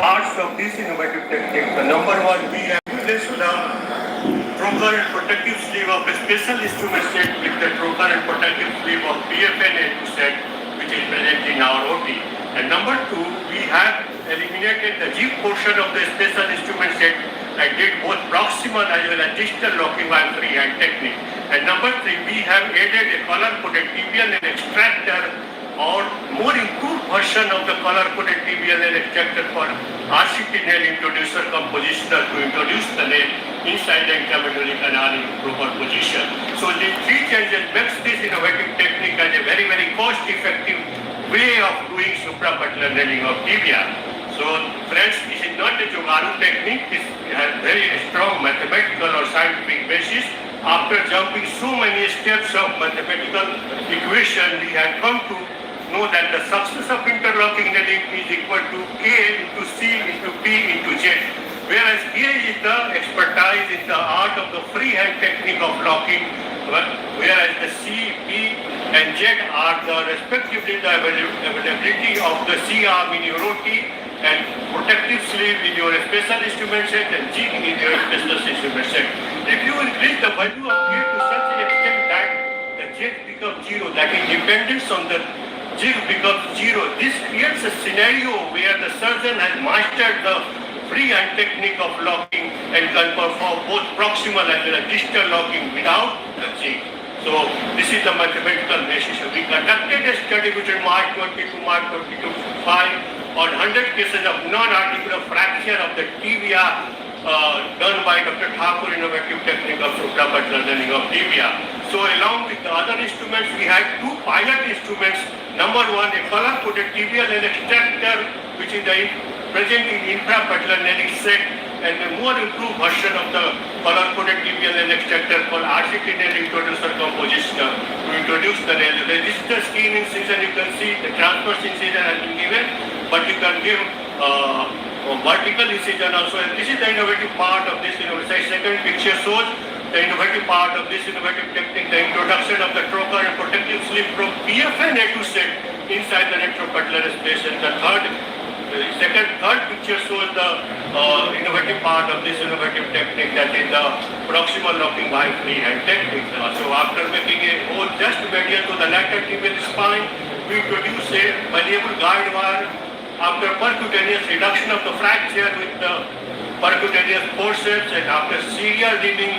parts of this innovative technique. The number one, we have used the trocar and protective sleeve of a special instrument set with the trocar and protective sleeve of PFN set, which is present in our OT. And number two, we have eliminated the jig portion of the special instrument set and did both proximal as well as distal locking by freehand technique. And number three, we have added a color-coded tibial and extractor or more improved version of the color-coded tibial and extractor for RCT nail introducer compositioner to introduce the nail inside the intermedullary canal in proper position. So these three changes makes this innovative technique as a very, very cost-effective way of doing suprapatellar nailing of tibia. So friends, this is not a Jogaru technique. This has very strong mathematical or scientific basis. After jumping so many steps of mathematical equation, we have come to know that the success of interlocking nailing is equal to K into C into P into Z. Whereas K is the expertise in the art of the freehand technique of locking, whereas the C, P and Z are the respectively the availability of the C arm in your OT and protective sleeve in your special instrument set and jig in your special instrument set. If you increase the value of K to such an extent that the Z becomes zero, that is dependence on the jig becomes zero, this creates a scenario where the surgeon has mastered the freehand technique of locking and can perform both proximal as well as distal locking without the jig. So this is the mathematical basis. We conducted a study between March 20 to March 22-5 on 100 cases of non-articular fracture of the tibia done by Dr. Thakur innovative technique of suprapatellar nailing of tibia. So along with the other instruments, we had two pilot instruments. Number one, a color-coded tibial and extractor, which is present in infrapatellar nailing set, and a more improved version of the color-coded tibial and extractor called RCT nail introducer compositioner to introduce the nail. This is the skin incision. You can see the transverse incision has been given, but you can give vertical incision also. And this is the innovative part of this innovative. Second picture shows the innovative part of this innovative technique, the introduction of the trocar and protective sleeve from PFN A2 set inside the retropatellar space. And the third picture shows the innovative part of this innovative technique, that is the proximal locking by freehand technique. So after making a hole just medial to the lateral tibial spine, we introduce a malleable guide wire. After percutaneous reduction of the fracture with the percutaneous forceps, and after serial reading,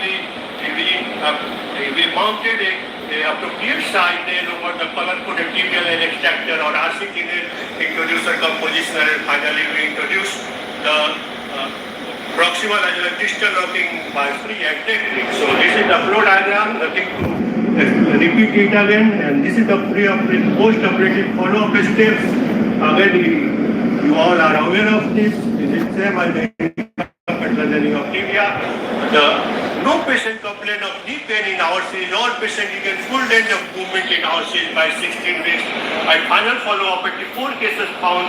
we mounted a appropriate side nail over the color-coded tibial and extractor or RCT nail introducer compositioner, and finally we introduced the proximal as well as distal locking by freehand technique. So this is the flow diagram, nothing to repeat it again, and this is the post-operative follow-up steps. Again, you all are aware of this. This is same as the nailing of tibia. No patient complained of knee pain in our series. All patients get full range of movement in our series by 16 weeks. At final follow-up, 84 cases found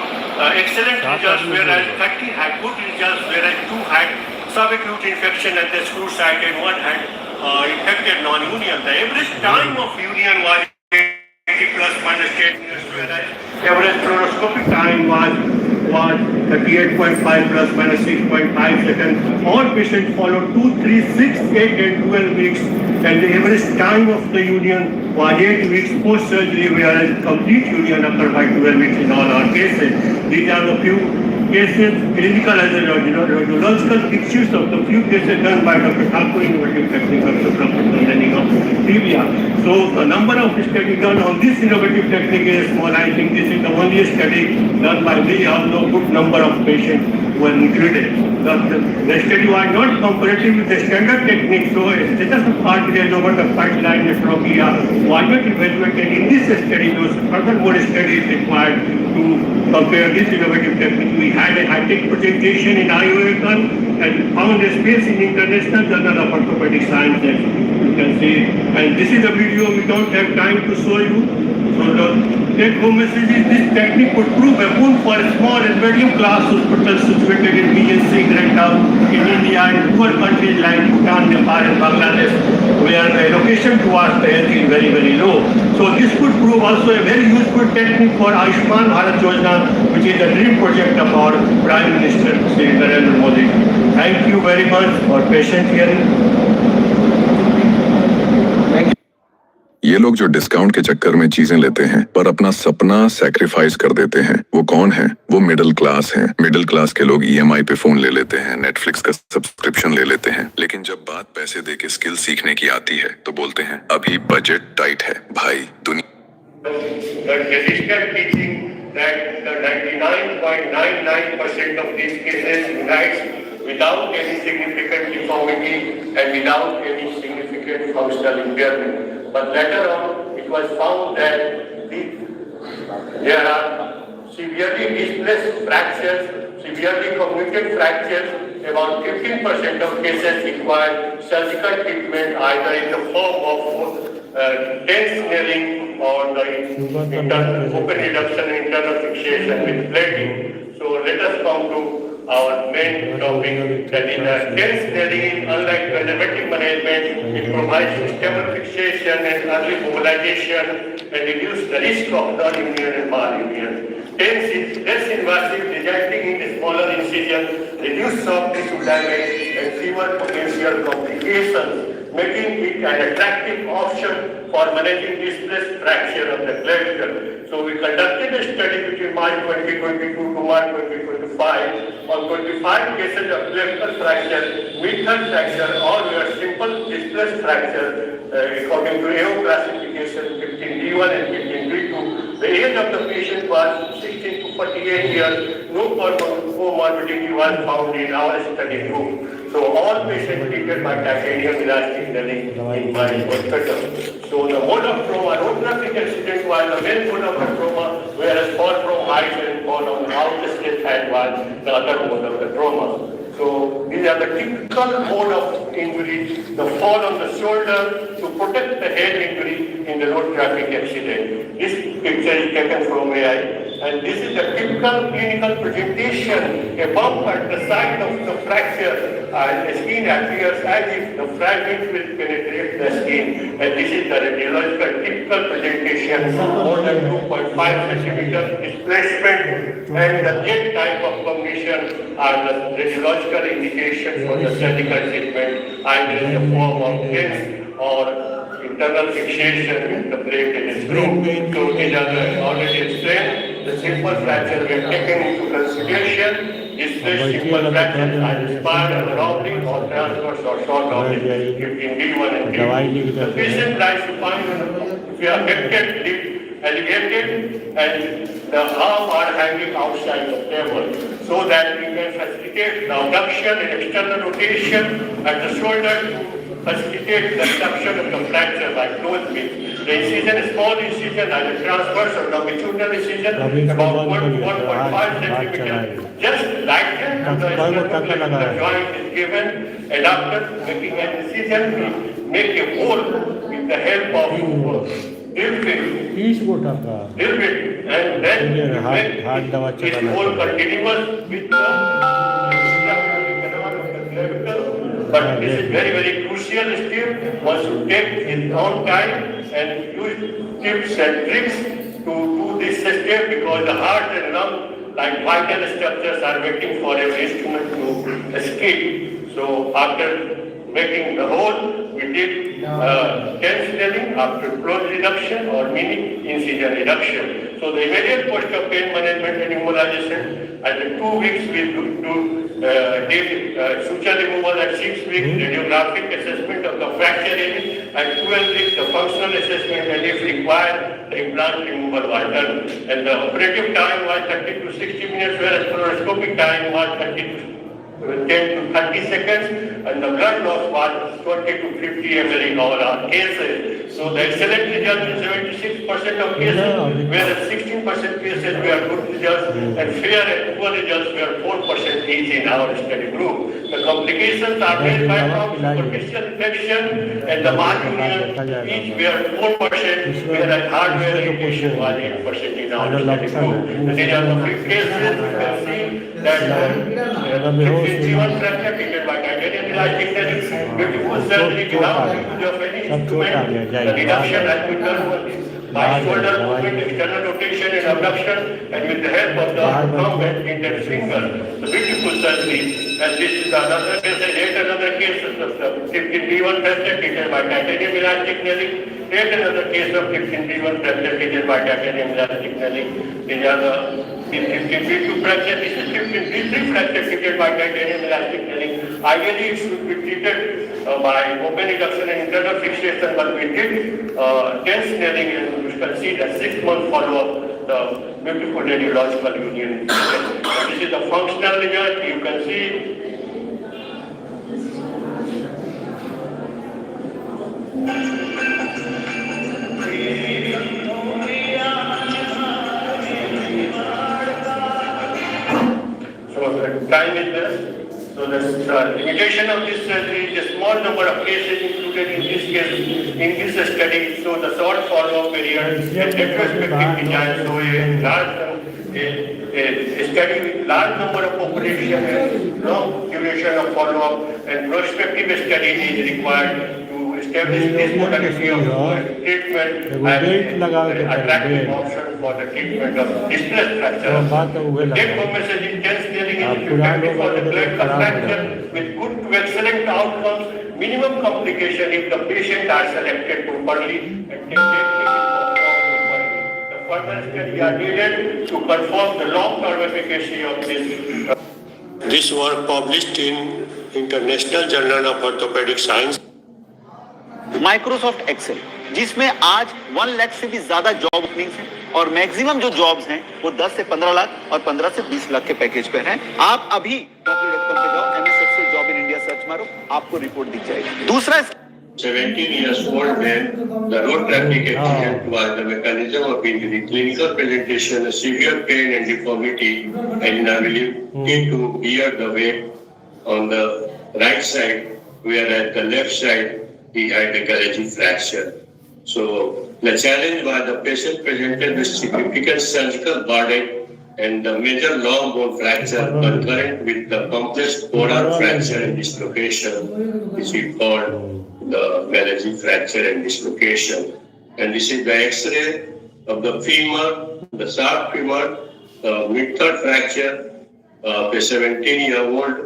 excellent results, whereas 30 had good results, whereas 2 had subacute infection at the screw site and 1 had infected non-union. The average time of union was 80 plus minus 10 minutes, whereas average fluoroscopic time was 38.5 plus minus 6.5 seconds. All patients followed 2, 3, 6, 8 and 12 weeks, and the average time of the union was 8 weeks post-surgery, whereas complete union occurred by 12 weeks in all our cases. These are the few cases, clinical as well as radiological pictures of the few cases done by Dr. Thakur innovative technique of suprapatellar nailing of tibia. So the number of studies done on this innovative technique is small. I think this is the only study done by me, although good number of patients were included. The study was not comparative with the standard technique, so a status of heart rate over the pipeline nephropia was not evaluated in this study. Those furthermore studies required to compare this innovative technique. We had a high-tech presentation in IOACON and found a space in International Journal of Orthopedic Sciences. You can see, and this is a video we don't have time to show you. So take-home message is this technique could prove a boon for small and medium-class hospitals situated in BSC, in India and poor countries like Bhutan, Nepal and Bangladesh, where the allocation towards the health is very, very low. So this could prove also a very useful technique for Ayushman Bharat Yojana, which is a dream project of our Prime Minister, Shri Narendra Modi. Thank you very much for patient hearing. ये लोग जो discount के चक्कर में चीजें लेते हैं पर अपना सपना सैक्रिफाइस कर देते हैं, वो कौन है? वो मिडिल क्लास हैं। मिडिल क्लास के लोग ईएमआई पे फोन ले लेते हैं, नेटफ्लिक्स का सब्सक्रिप्शन ले लेते हैं, लेकिन जब बात पैसे दे के स्किल सीखने की आती है तो बोलते हैं अभी बजट टाइट है। भाई दुनिया without any significant deformity and without any significant functional impairment. But later on, it was found that there are severely displaced fractures, severely comminuted fractures. About 15% of cases require surgical treatment either in the form of tense snelling or the open reduction and internal fixation with plating. So let us come to our main topic, that is tense snelling. Unlike conservative management, it provides stable fixation and early mobilization and reduce the risk of non-immune and mal-immune. Tense is less invasive, resulting in smaller incision, reduced soft tissue damage and fewer potential complications, making it an attractive option for managing displaced fracture of the clavicle. So we conducted a study between March 2022 to March 2025 on 25 cases of clavicle fracture, mid-third fracture, or were simple displaced fracture according to AO classification 15D1 and 15D2. The age of the patient was 16 to 48 years. No comorbidity was found in our study group. So all patients treated by titanium elastic drilling in my hospital. So the mode of trauma, road traffic accident was the main mode of the trauma, whereas fall from height and fall on out the skate head was the other mode of the trauma. So these are the typical mode of injury, the fall on the shoulder to protect the head injury in the road traffic accident. This picture is taken from AI. And this is the typical clinical presentation. A bump at the site of the fracture and the skin appears as if the fragment will penetrate the skin. And this is the radiological typical presentation, more than 2.5 centimeter displacement. And the jet type of condition are the radiological indication for the surgical treatment, either in the form of tense or internal fixation with the plate and the screw. So these are the already explained. The simple fracture we have taken into consideration. Displaced simple fractures are inspired of robbery or transverse or short robbery in D1 and D2. The patient lies supine if you are lifted, elevated, and the arms are hanging outside the table, so that we can facilitate the abduction and external rotation at the shoulder to facilitate the abduction of the fracture by closed fit. The incision, small incision, and the transverse or longitudinal incision about 1.5 centimeters. Just lighten the joint is given, and after making an incision, we make a hole with the help of drill bit, and then make this hole continuous with but this is very, very crucial step. One should take his own time and use tips and tricks to do this step, because the heart and lung, like vital structures, are waiting for every instrument to escape. So after making the hole, we did tense snelling after close reduction or mini incision reduction. So the immediate course of pain management and immobilization, after 2 weeks we do suture removal at 6 weeks, radiographic assessment of the fracture area, at 12 weeks the functional assessment, and if required, the implant removal was done. And the operative time was 30 to 60 minutes, whereas fluoroscopic time was 30 to 10 to 30 seconds, and the blood loss was 20 to 50 ml in all our cases. So the excellent result in 76% of cases, whereas 16% cases were good results, and fair and poor results were 4% each in our study group. The complications are made by superficial infection and the margin each were 4%, whereas hardware irritation was 8% in our study group. These are the three cases you can see that 51 fracture treated by titanium elastic technique, beautiful surgery without use of any instrument. The reduction has been done with by shoulder movement, external rotation and abduction, and with the help of the combat index finger. The beautiful surgery, and this is another case, and yet another case of the 15D1 fracture treated by titanium elastic nailing. Yet another case of 15D1 fracture treated by titanium elastic nailing. These are the 15D2 fracture. This is 15D3 fracture treated by titanium elastic nailing. Ideally, it should be treated by open reduction and internal fixation, but we did tense nailing, and you can see the 6-month follow-up, the beautiful radiological union. This is the functional result. You can see time is less. So the limitation of this surgery is a small number of cases included in this case, in this study. So the short follow-up period and retrospective design. So a study with large number of population and long duration of follow-up, and prospective study is required to establish this modality of treatment and attractive option for the treatment of distress fracture. Take-home message is tense nailing is effective for the blood fracture with good to excellent outcomes, minimum complication if the patient are selected properly and technique is performed properly. The further study are needed to confirm the long-term efficacy of this. This work published in International Journal of Orthopedic Science. Microsoft Excel, जिसमें आज 1 लाख से भी ज्यादा job openings हैं और maximum जो jobs हैं वो 10 से 15 लाख और 15 से 20 लाख के पैकेज पे हैं। आप अभी www.com पे जाओ, MS Excel job in India search मारो, आपको रिपोर्ट दिख जाएगी। दूसरा 17 years old man, the road traffic accident was the mechanism of injury, clinical presentation, severe pain and deformity, and inability to bear the weight on the right side, whereas the left side he had a Gallagher fracture. So the challenge was the patient presented with significant surgical burden and the major long bone fracture concurrent with the complex polar fracture and dislocation, which we call the Gallagher fracture and dislocation. And this is the X-ray of the femur, the sharp femur, mid-third fracture, a 17-year-old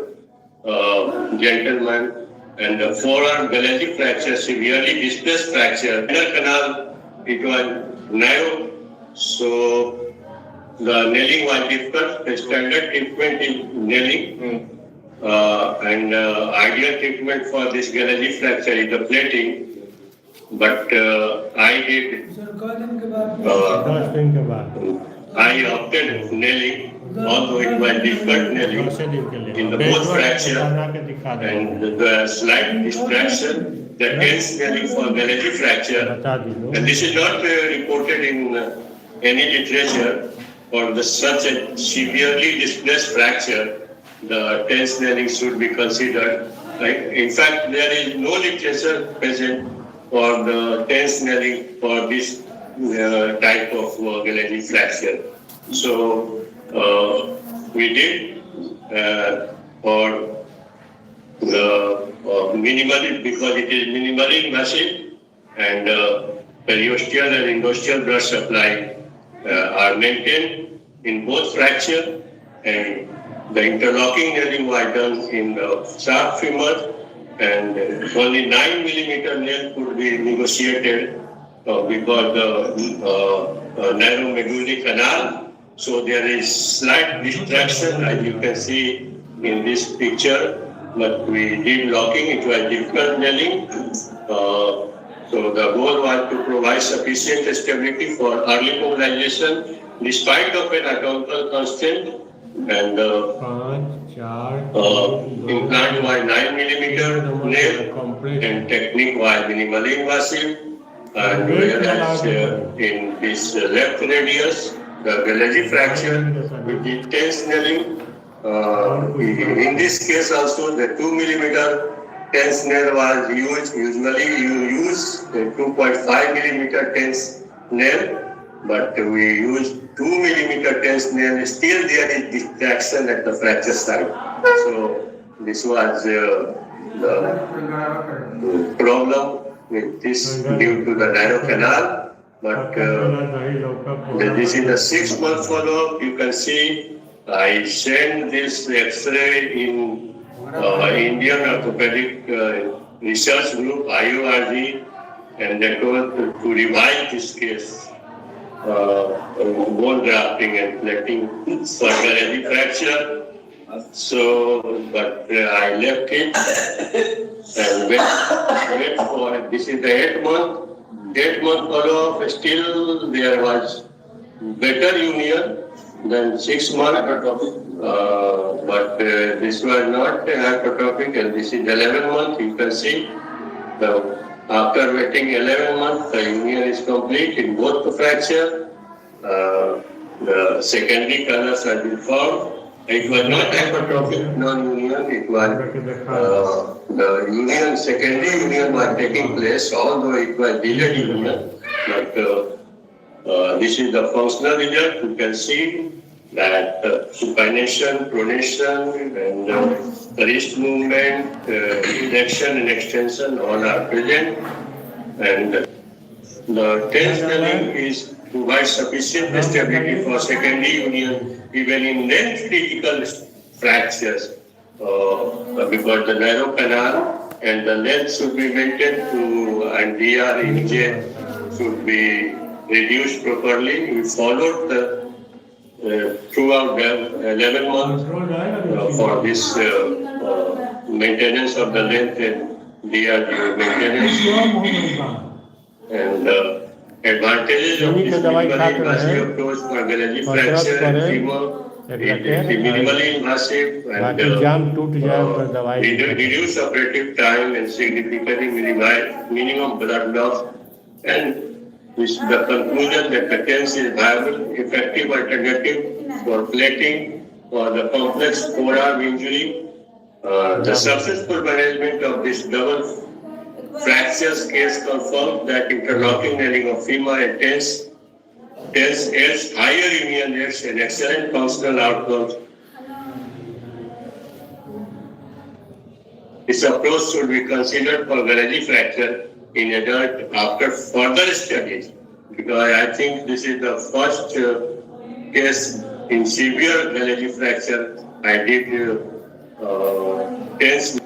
gentleman, and the forearm Gallagher fracture, severely displaced fracture. Inner canal, it was narrow, so the nailing was difficult. The standard treatment is nailing, and ideal treatment for this Gallagher fracture is the plating. But I opted nailing, although it was difficult nailing in the both fracture and the slight distraction, the tense nailing for Gallagher fracture. And this is not reported in any literature for the such a severely displaced fracture. The tense nailing should be considered. In fact, there is no literature present for the tense nailing for this type of Gallagher fracture. So we did for the minimally, because it is minimally invasive, and periosteal and endosteal blood supply are maintained in both fracture, and the interlocking nailing was done in the sharp femur, and only 9 millimeter nail could be negotiated because the narrow medullary canal. So there is slight distraction, as you can see in this picture, but we did locking. It was difficult nailing. So the goal was to provide sufficient stability for early mobilization despite of an anatomical constraint, and Implant was 9 millimeter nail and technique was minimally invasive. And whereas in this left radius, the Gallagher fracture with intense snelling. In this case also, the 2 millimeter tense nail was used. Usually you use a 2.5 millimeter tense nail, but we use 2 millimeter tense nail. Still there is distraction at the fracture site. So this was the problem with this due to the narrow canal. But this is the 6-month follow-up. You can see I sent this X-ray in Indian Orthopedic Research Group, IORG, and they told to revise this case, bone grafting and plating for Gallagher fracture. So, but I left it and wait for, this is the 8-month follow-up. Still there was better union than 6 months, but this was not hypertrophic, and this is 11 months. You can see after waiting 11 months, the union is complete in both the fracture. The secondary colors have been formed. It was not hypertrophic non-union. It was the union, secondary union was taking place, although it was delayed union. But this is the functional result. You can see that supination, pronation, and wrist movement, flexion and extension all are present. And the tense snelling is provides sufficient stability for secondary union even in length critical fractures because the narrow canal and the length should be maintained to and DREJ should be reduced properly. We followed the throughout the 11 months for this maintenance of the length and DRG maintenance. And advantages of this minimally invasive approach for Gallagher fracture and femur is minimally invasive and reduce operative time and significantly minimize minimum blood loss, and which the conclusion that the TENS is viable, effective alternative for plating for the complex forearm injury. The successful management of this double fractures case confirmed that interlocking nailing of femur and TENS aids higher union rates and excellent functional outcomes. This approach should be considered for Gallagher fracture in adult after further studies, because I think this is the first case in severe Gallagher fracture. I did TENS.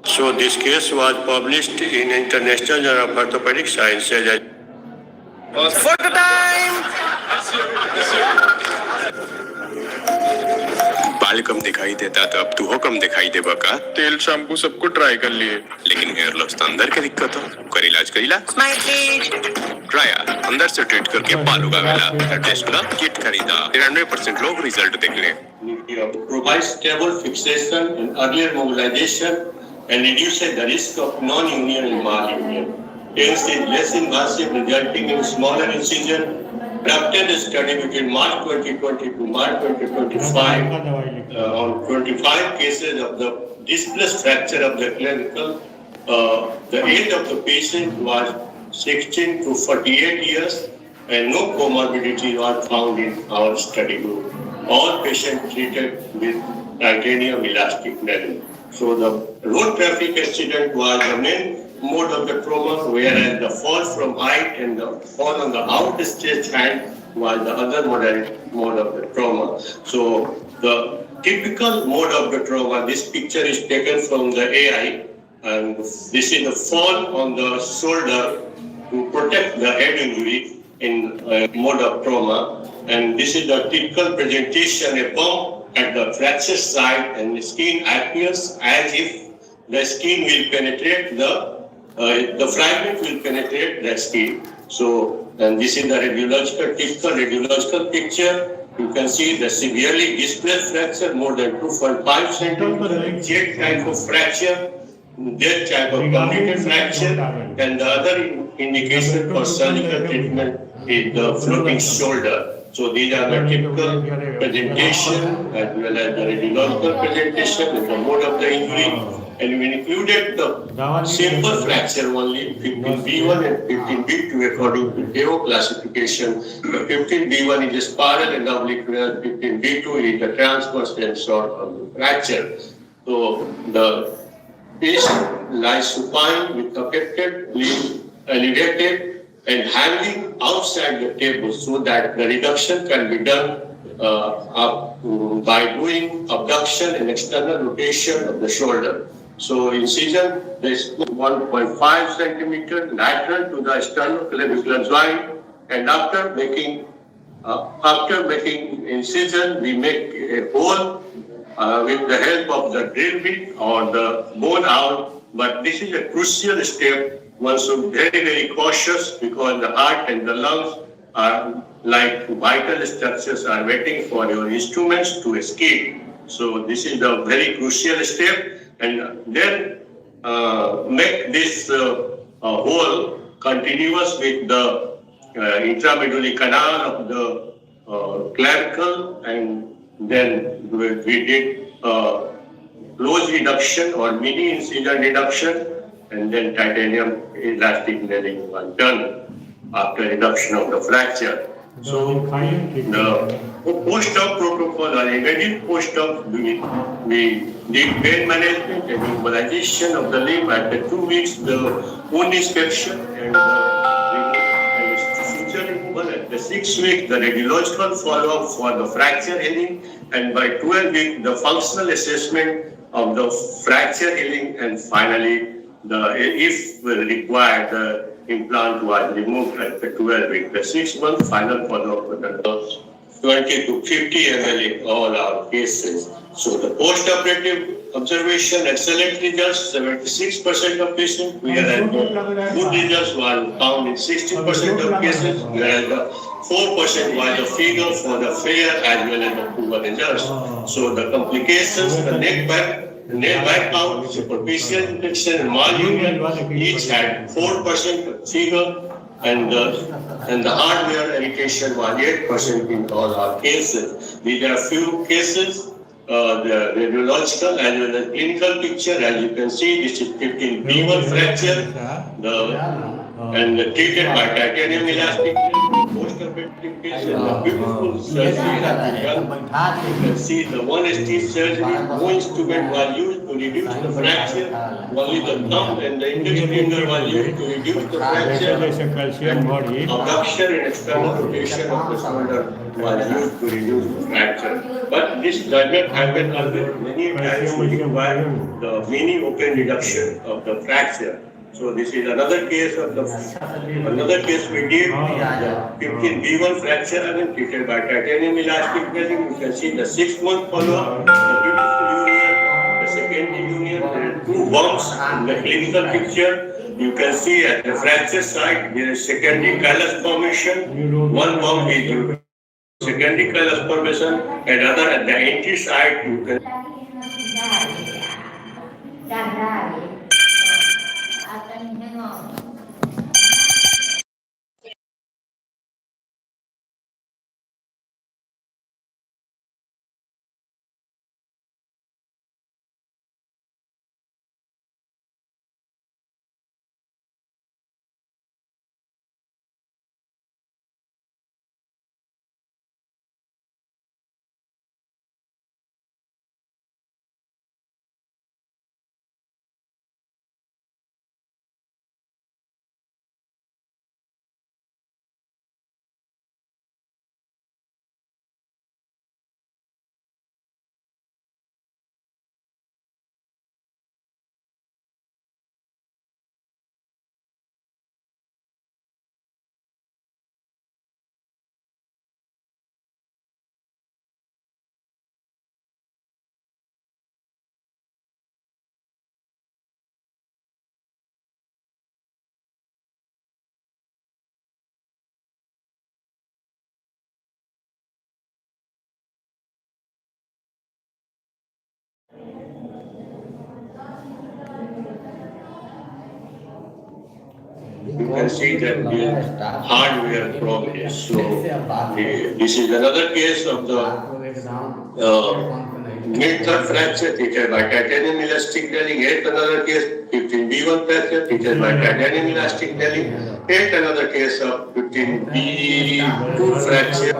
So this case was published in International Journal of Orthopedic Sciences. For the time! बाल कम दिखाई देता तो अब तू हो कम दिखाई देबा का? तेल शैम्पू सबको ट्राई कर लिए, लेकिन हेयर लॉस तो अंदर के दिक्कत हो, कर इलाज करीला। ट्राया अंदर से ट्रीट करके बाल उगावेला। टेस्ट ला किट खरीदा, 93% लोग रिजल्ट देख ले। Provides stable fixation and earlier mobilization and reduces the risk of non-union and malunion. TENS is less invasive, resulting in smaller incision. Conducted a study between March 2020 to March 2025 on 25 cases of the displaced fracture of the clavicle. The age of the patient was 16 to 48 years and no comorbidity was found in our study group. All patients treated with titanium elastic nailing. So the road traffic accident was the main mode of the trauma, whereas the fall from height and the fall on the outstretched hand was the other mode of the trauma. So the typical mode of the trauma, this picture is taken from the AI, and this is the fall on the shoulder to protect the head injury in mode of trauma. And this is the typical presentation, a bump at the fracture site, and the skin appears as if the skin will penetrate the fragment will penetrate the skin. So, and this is the typical radiological picture, You can see the severely displaced fracture, more than 2.5 centimeter, jet type of fracture, that type of completed fracture, and the other indication for surgical treatment is the floating shoulder. So these are the typical presentation as well as the radiological presentation and the mode of the injury. And we included the simple fracture only, 15B1 and 15B2 according to DEO classification. The 15B1 is a spiral and oblique, whereas 15B2 is the transverse tensor of the fracture. So the patient lies supine with affected limb elevated and hanging outside the table so that the reduction can be done by doing abduction and external rotation of the shoulder. So incision is 1.5 centimeter lateral to the sternoclavicular joint, and after making incision, we make a hole with the help of the drill bit or the bone out. But this is a crucial step. One should be very, very cautious because the heart and the lungs are like vital structures are waiting for your instruments to escape. So this is a very crucial step. And then make this hole continuous with the intramedullary canal of the clavicle, and then we did close reduction or mini incision reduction, and then titanium elastic nailing was done after reduction of the fracture. So the post-op protocol or immediate post-op, we did pain management and immobilization of the limb. After 2 weeks, the wound inspection and suture removal. At the 6th week, the radiological follow-up for the fracture healing, and by 12 weeks, the functional assessment of the fracture healing, and finally, if required, the implant was removed at the 12 week. The 6-month final follow-up was 20 to 50 ml in all our cases. So the post-operative observation, excellent results, 76% of patients, whereas the good results were found in 60% of cases, whereas the 4% was the figure for the fair as well as the poor results. So the complications, the neck back out, superficial infection, and malunion, each had 4% figure, and the hardware irritation was 8% in all our cases. These are few cases, the radiological as well as clinical picture. As you can see, this is 15B1 fracture, and treated by titanium elastic post-operative case, and the beautiful surgery has been done. You can see the one stitch surgery, no instrument was used to reduce the fracture, only the thumb and the index finger was used to reduce the fracture, and abduction and external rotation of the shoulder was used to reduce the fracture. But this does not happen always. Many times we require the mini open reduction of the fracture. So this is another case we did, the 15B1 fracture again treated by titanium elastic welding. You can see the 6-month follow-up, the beautiful union, the secondary union, there are 2 bumps in the clinical picture. You can see at the fracture site there is secondary callus formation. One bump is due to secondary callus formation, and other at the entry site you can can see that the hardware problem is. So this is another case of the mid-third fracture treated by titanium elastic nailing. Yet another case 15B1 fracture treated by titanium elastic nailing. Yet another case of 15B2 fracture.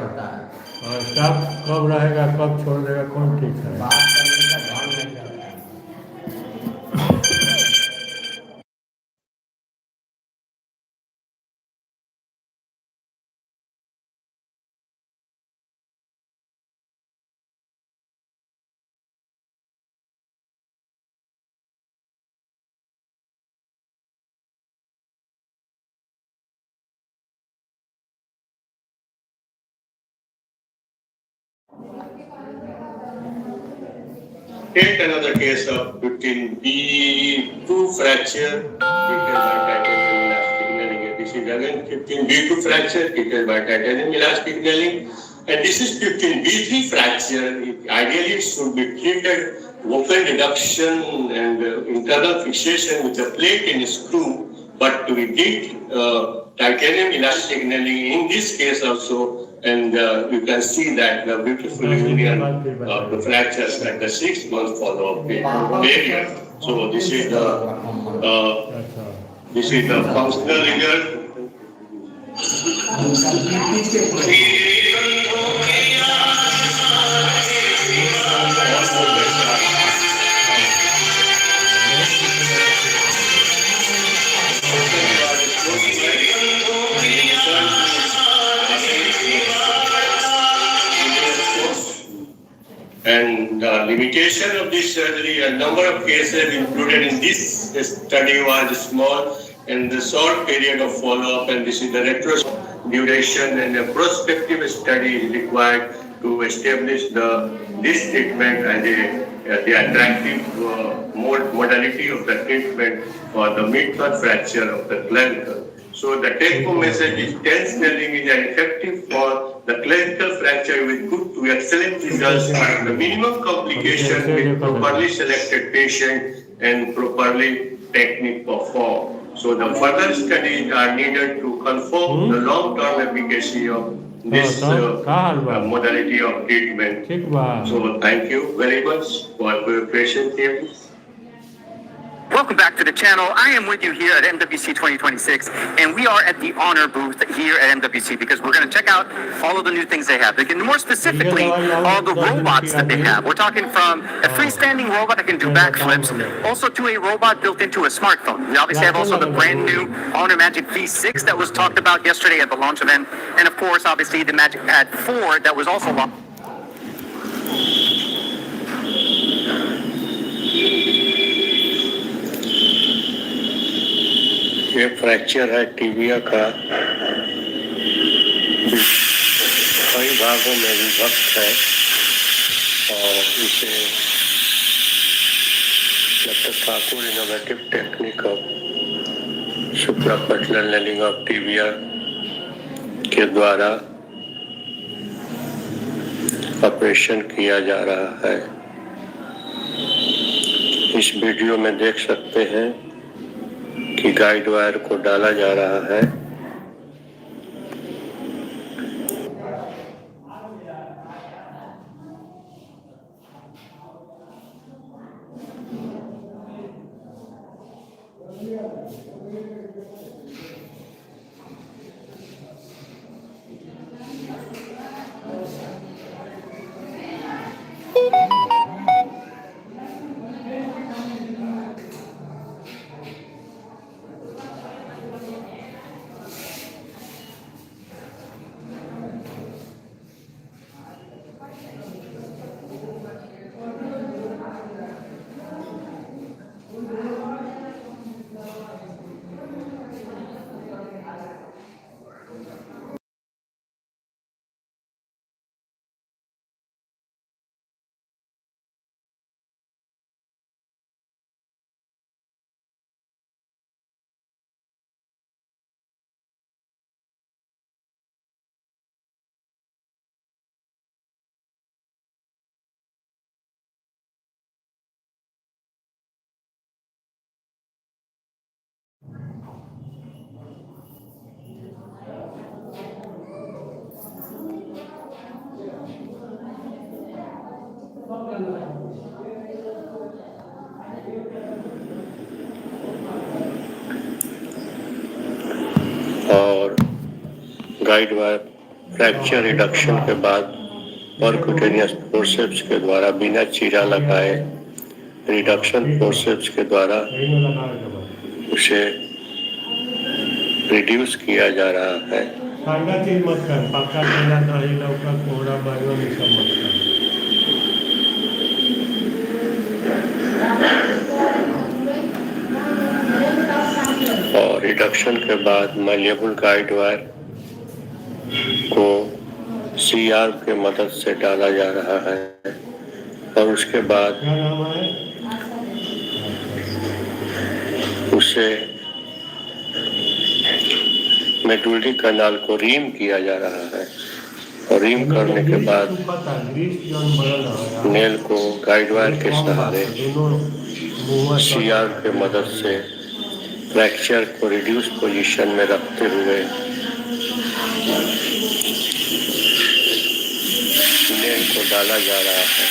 और कब कब रहेगा कब छोड़ देगा कौन ठीक है बात करने का ढंग नहीं रहता है Take another case of 15B2 fracture treated by titanium elastic nailing. This is again 15B2 fracture treated by titanium elastic nailing. And this is 15B3 fracture. Ideally, it should be treated open reduction and internal fixation with a plate and a screw. But we did titanium elastic nailing in this case also. And you can see that the beautiful union of the fractures at the 6 month follow-up period. So this is the functional result. And the limitation of this surgery, a number of cases included in this study was small and the short period of follow-up, and this is the retrospective duration, and a prospective study is required to establish this treatment as the attractive modality of the treatment for the mid-third fracture of the clavicle. So the take-home message is TENS nailing is effective for the clavicle fracture with good to excellent results and the minimum complication with properly selected patient and properly technique performed. So the further studies are needed to confirm the long-term efficacy of this modality of treatment. So thank you very much for your patience here. Welcome back to the channel. I am with you here at MWC 2026, and we are at the honor booth here at MWC because we're going to check out all of the new things they have. More specifically, all the robots that they have. We're talking from a freestanding robot that can do backflips, also to a robot built into a smartphone. We obviously have also the brand new Honor Magic V6 that was talked about yesterday at the launch event, and of course, obviously, the Magic Pad 4 that was also launched. ये fracture है tibia का, कई भागों में विभक्त है और इसे doctor Thakur innovative technique of suprapatellar nailing of tibia के द्वारा ऑपरेशन किया जा रहा है। इस वीडियो में देख सकते हैं कि गाइड वायर को डाला जा रहा है। गाइड वायर फ्रैक्चर रिडक्शन के बाद परक्यूटेनियस फोर्सेप्स के द्वारा बिना चीरा लगाए रिडक्शन फोर्सेप्स के द्वारा उसे रिड्यूस किया जा रहा है। ठंडा चीज मत कर, पक्का केला दही लौका कोहरा बैगन ये सब मत कर। और रिडक्शन के बाद मैल्लेबल गाइड वायर को सीआर के मदद से डाला जा रहा है और उसके बाद क्या नाम है? उसे मेडुलरी कनाल को रीम किया जा रहा है और रीम करने के बाद नेल को गाइड वायर के सहारे सीआर के मदद से फ्रैक्चर को रिड्यूस पोजीशन में रखते हुए नेल को डाला जा रहा है।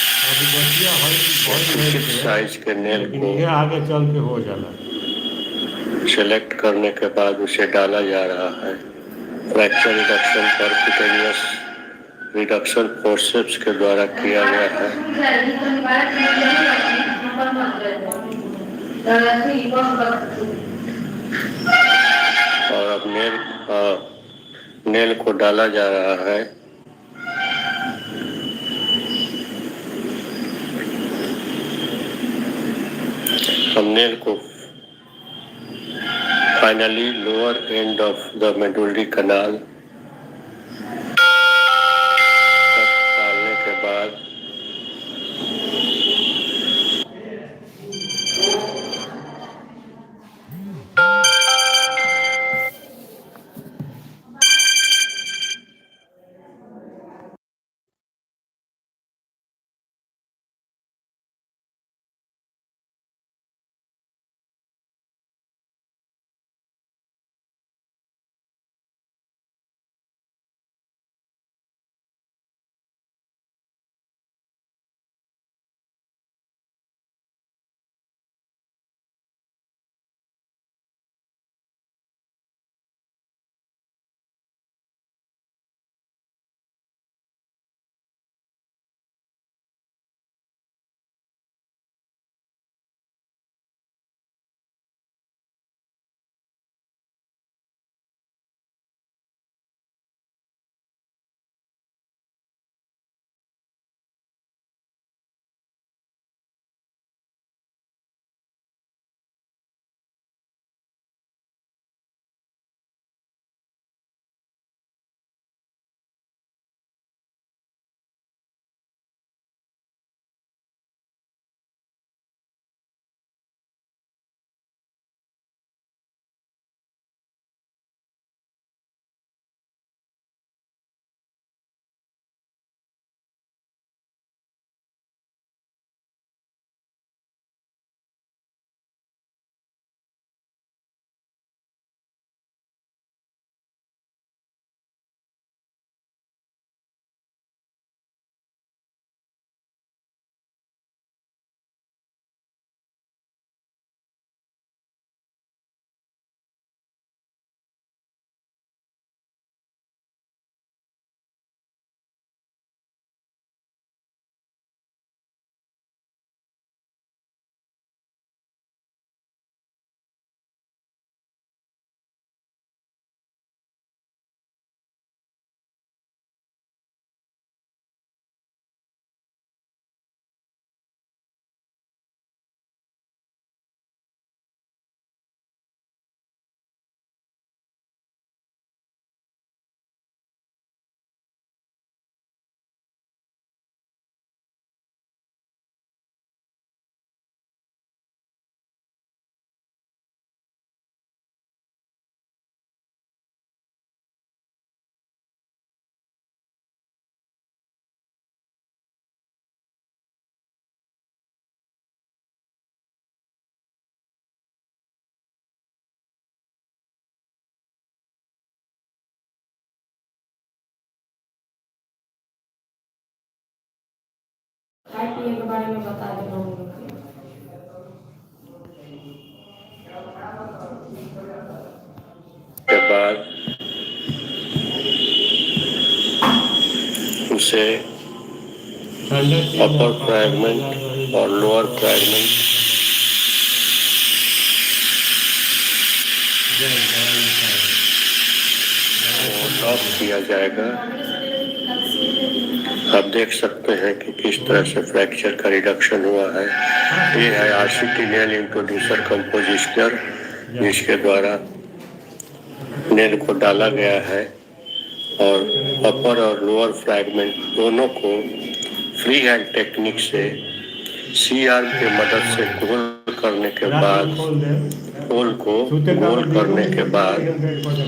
उचित साइज के नेल को आगे चल के हो जाला। सेलेक्ट करने के बाद उसे डाला जा रहा है। Fracture reduction percutaneous reduction forceps के द्वारा किया गया है। और अब नेल को डाला जा रहा है। हम नेल को finally lower end of the medullary canal डालने के बाद IPA के बारे में बता देना हम लोग के बाद से अपर फ्रैगमेंट और लोअर फ्रैगमेंट लॉक किया जाएगा। आप देख सकते हैं कि किस तरह से फ्रैक्चर का रिडक्शन हुआ है। ये है RCT नेल इंट्रोड्यूसर कंपोजिशनर, जिसके द्वारा नेल को डाला गया है और अपर और लोअर फ्रैगमेंट दोनों को फ्री हैंड टेक्निक से सी आर्म की मदद से गोल करने के बाद होल को गोल करने के बाद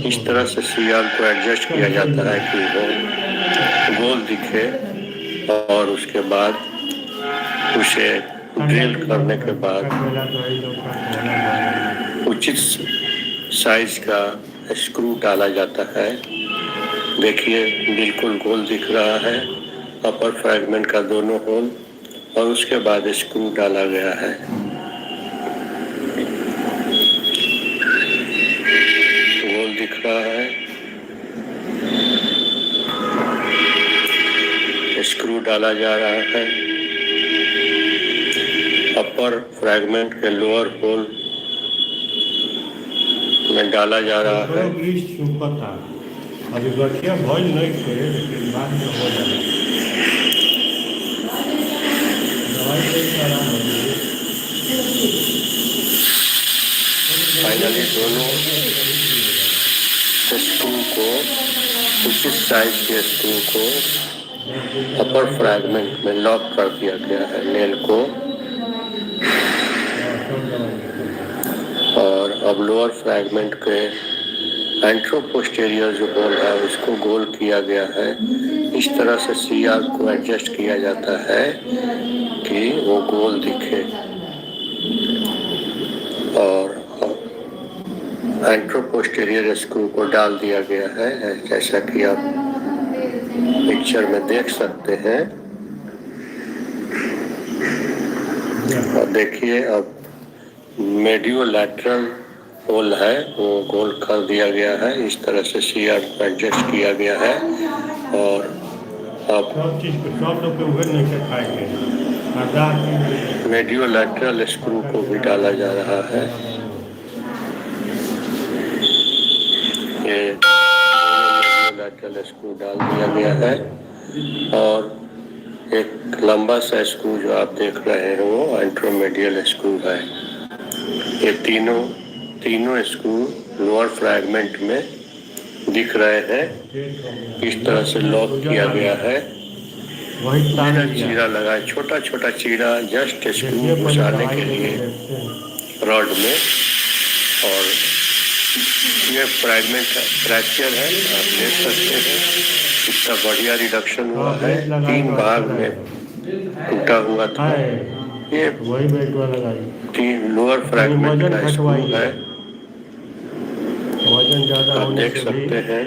इस तरह से सी आर्म को एडजस्ट किया जाता है कि वो गोल दिखे और उसके बाद उसे ड्रिल करने के बाद उचित साइज का स्क्रू डाला जाता है। देखिए बिल्कुल गोल दिख रहा है अपर फ्रैगमेंट का दोनों होल, और उसके बाद स्क्रू डाला गया है। गोल दिख रहा है, स्क्रू डाला जा रहा है। अपर फ्रैगमेंट के लोअर होल में डाला जा रहा है। अभी गठिया भइल नहीं थे, लेकिन बाद में हो जाएगा। दवाई से आराम हो गई। फाइनली दोनों स्क्रू को उचित साइज के स्क्रू को अपर फ्रैगमेंट में लॉक कर दिया गया है नेल को, और अब लोअर फ्रैगमेंट के एंट्रोपोस्टेरियर जो होल है उसको गोल किया गया है। इस तरह से सी आर्म को एडजस्ट किया जाता है कि वो गोल दिखे, और एंट्रोपोस्टेरियर स्क्रू को डाल दिया गया है, जैसा कि आप पिक्चर में देख सकते हैं। और देखिए अब मेडियोलैटरल होल है वो गोल कर दिया गया है। इस तरह से सी आर्म को एडजस्ट किया गया है, और अब मेडियोलैटरल स्क्रू को भी डाला जा रहा है। ये मेडियोलैटरल स्क्रू डाल दिया गया है, और एक लंबा सा स्क्रू जो आप देख रहे हैं वो एंट्रोमेडियल स्क्रू है। ये तीनों स्क्रू लोअर फ्रैगमेंट में दिख रहे हैं। इस तरह से लॉक किया गया है। बिना चीरा लगाए, छोटा छोटा चीरा जस्ट स्क्रू घुसाने के लिए रॉड में। और ये फ्रैगमेंट फ्रैक्चर है, आप देख सकते हैं कितना बढ़िया रिडक्शन हुआ है। 3 भाग में टूटा हुआ था। ये लोअर फ्रैगमेंट का स्क्रू है, वजन ज्यादा आप होने देख से भी सकते हैं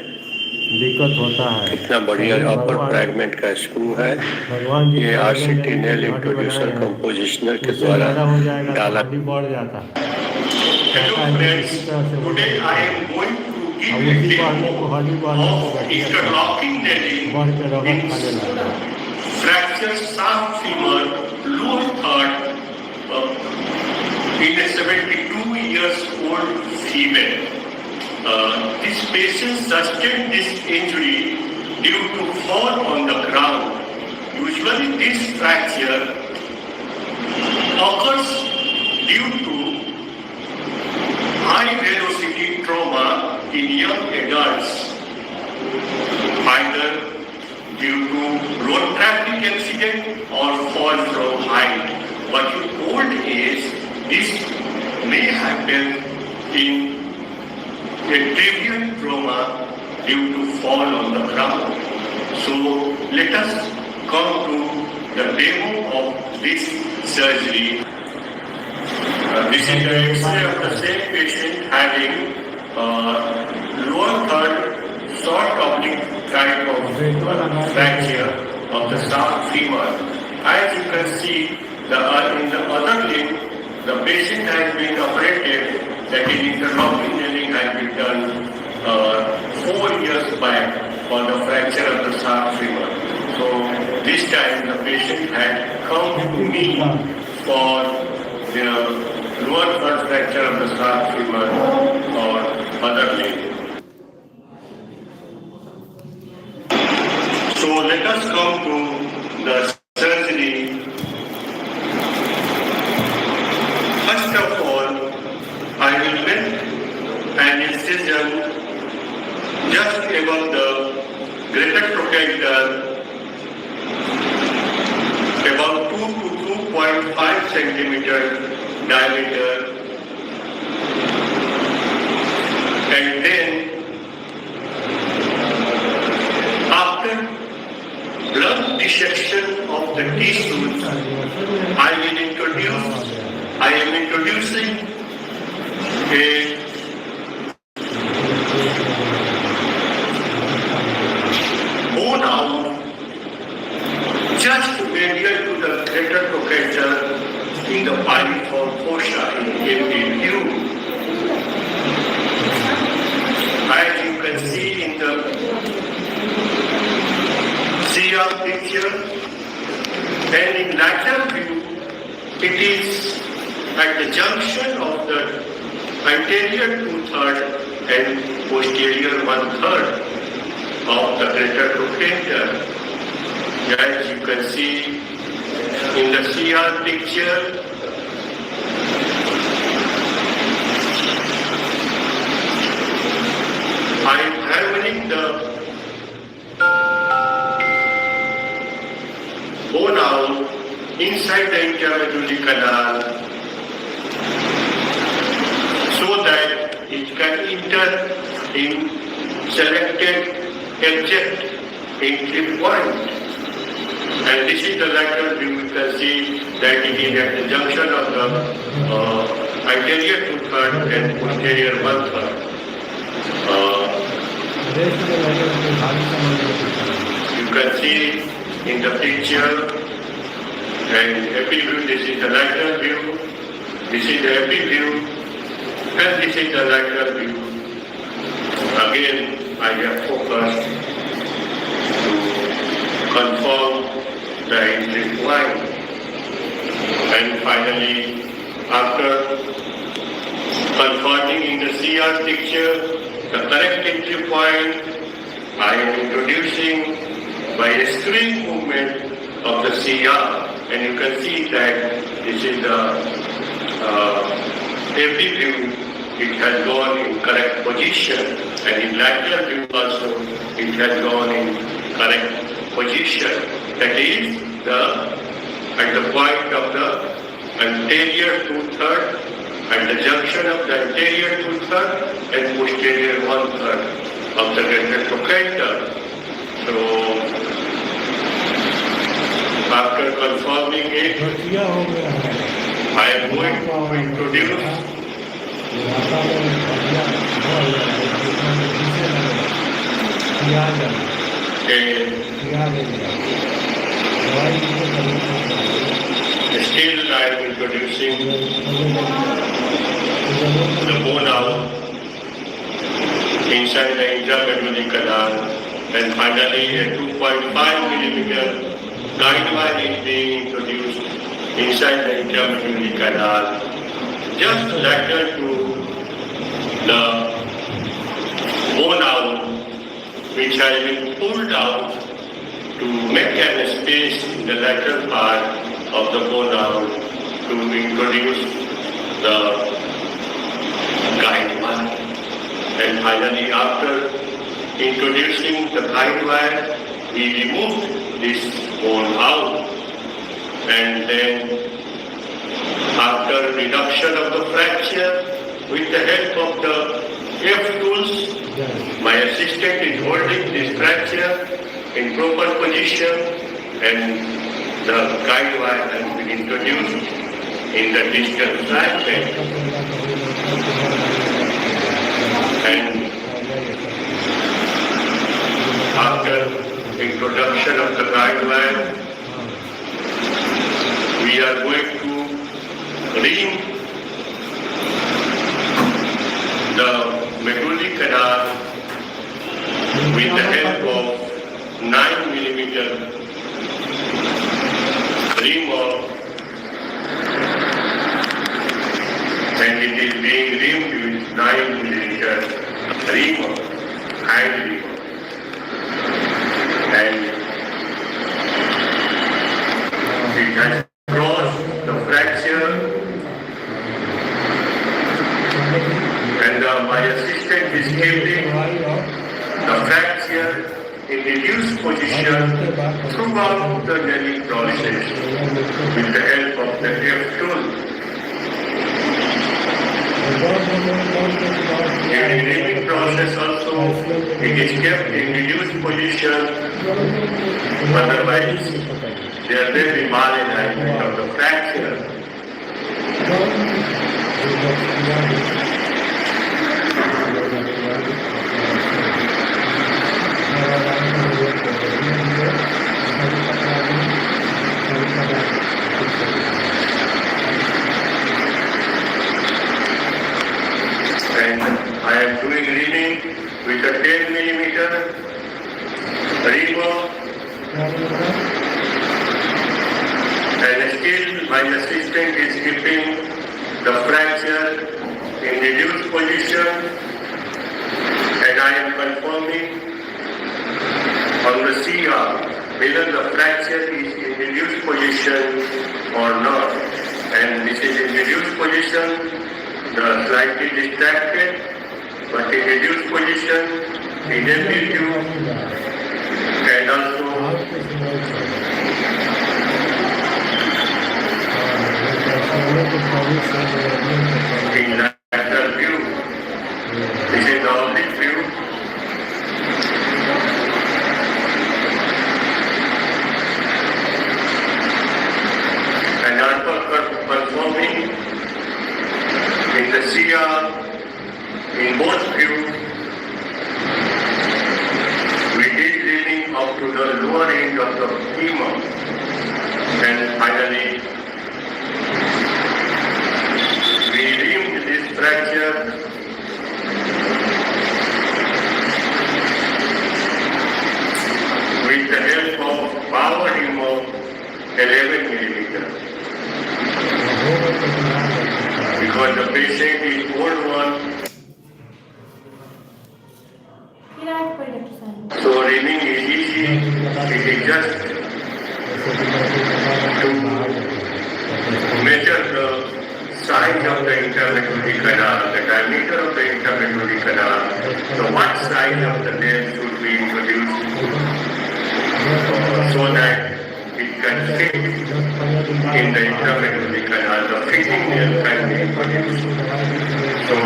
दिक्कत होता है। कितना बढ़िया अपर फ्रैगमेंट का स्क्रू है। भगवान जी ये RCT नेल इंट्रोड्यूसर कंपोजिशनर के द्वारा डाला। बढ़ जाता है। Hello friends, today I am going to give a demo of interlocking nailing in fracture shaft femur lower third in a 72 years old female. This patient sustained this injury due to fall on the ground. Usually this fracture occurs due to high velocity trauma in young adults, either due to road traffic accident or fall from height. But in old age, this may happen in a trivial trauma due to fall on the ground. So let us come to the demo of this surgery. This is the X-ray of the same patient having lower third short oblique type of fracture of the shaft femur. As you can see, in the other limb, the patient has been operated, that is interlocking nailing has been done 4 years back for the fracture of the shaft femur. So this time the patient had come to me for the lower third fracture of the scar femur or other leg. So let us come to the surgery. First of all, I will make an incision just above the greater trochanter, about 2 to 2.5 centimeter diameter, and then after blood dissection of the tissues, I am introducing a bone out just medial to the greater trochanter in the piriform fossa in every view. As you can see in the CR picture, and in lateral view, it is at the junction of the anterior 2/3 and posterior 1/3 of the greater trochanter. As you can see in the CR picture, I am hammering the bone out inside the intramedullary canal so that it can enter in selected exact entry point. And this is the lateral view. You can see that it is at the junction of the anterior 2/3 and posterior 1/3. You can see in the picture and epi view. This is the lateral view. This is the epi view, and this is the lateral view. Again, I have focused to confirm the entry point. And finally, after confirming in the CR picture the correct entry point, I am introducing by a screen movement of the CR, and you can see that this is the every view. It has gone in correct position, and in lateral view also it has gone in correct position. That is at the point of the anterior 2/3, at the junction of the anterior 2/3 and posterior 1/3 of the greater trochanter. So after confirming it, I am going to introduce still I am introducing the bone out inside the intramedullary canal, and finally a 2.5 millimeter guide wire is being introduced inside the intramedullary canal, just lateral to the bone out, which has been pulled out to make an space in the lateral part of the bone out to introduce the guide wire. And finally, after introducing the guide wire, we removed this bone out, and then after reduction of the fracture with the help of the F tools, my assistant is holding this fracture in proper position, and the guide wire has been introduced in the distal fragment. And after introduction of the guide wire, we are going to ring the medullary canal with the help of 9 millimeter and it is being rimmed with 9 millimeter rim, hand rim. And it has crossed the fracture, and my assistant is keeping the fracture in reduced position throughout the nailing process with the help of the F tool. In the nailing process also, it is kept in reduced position, otherwise there may be malalignment of the fracture. And I am doing reading with a 10 millimeter reamer, and still my assistant is keeping the fracture in reduced position, and I am confirming on the CR whether the fracture is in reduced position or not. And this is in reduced position, slightly distracted, but in reduced position, in amplitude, and also in lateral view. This is the oblique view. And also confirming in the CR, in both views, we did reading up to the lower end of the femur, and finally we rimmed this fracture with the help of power rim of 11 millimeter. Because the patient is old one, so rimming is easy. It is just to measure the size of the intermedullary canal, the diameter of the intermedullary canal. So what size of the nail should be introduced so that it can fit in the intermedullary canal, the fitting nail can be introduced. So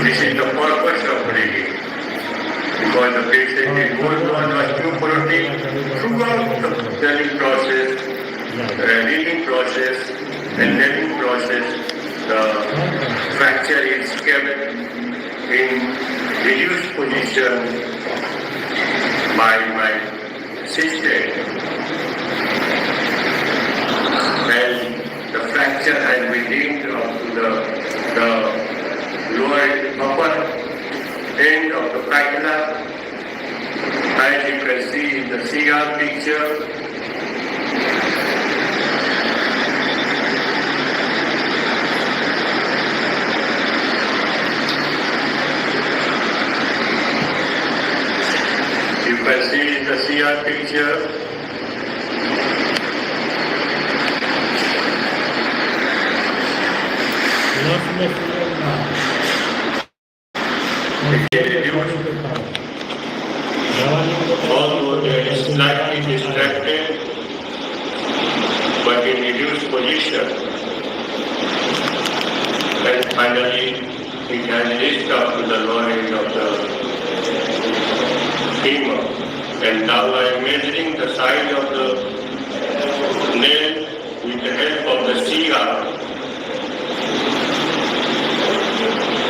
this is the purpose of reading, because the patient is going on osteoporotic throughout the nailing process, reading process, and nailing process. The fracture is kept in reduced position by my assistant. And the fracture has been linked up to the lower upper end of the patella, as you can see in the CR picture. You can see in the CR picture. Although they are slightly distracted, but in reduced position. And finally, it has reached up to the lower end of the femur. And now I am measuring the size of the nail with the help of the CR.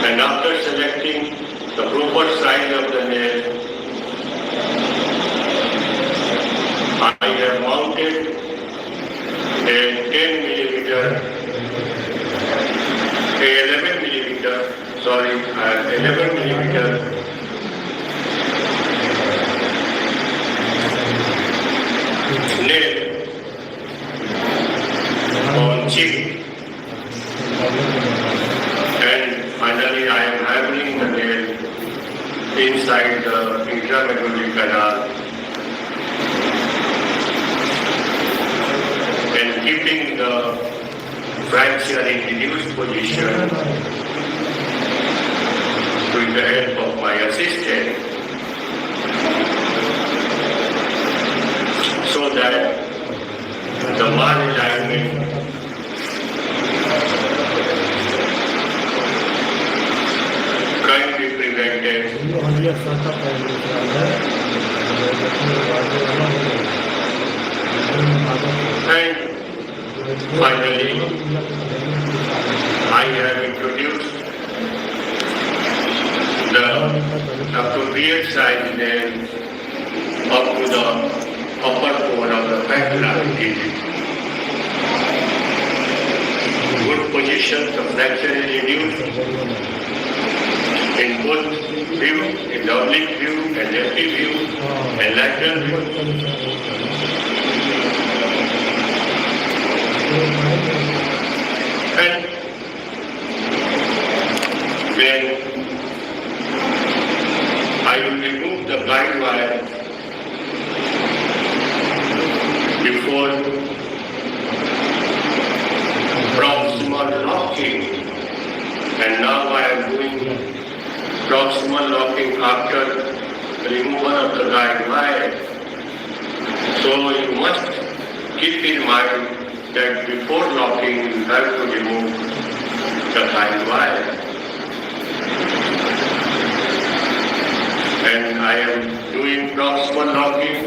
And after selecting the proper size of the nail, I have mounted a 10 millimeter, a 11 millimeter, 11 millimeter nail on cheek. canal and keeping the fracture in reduced position with the help of my assistant, so that the malalignment can be prevented and finally I have introduced the appropriate size nail up to the upper core of the fibula. Good position, the fracture is reduced in both view, in the oblique view and lefty view and lateral view. And then I will remove the guide wire before proximal locking, and now I am doing proximal locking after removal of the guide wire. So you must keep in mind that before locking you have to remove the guide wire. And I am doing proximal locking.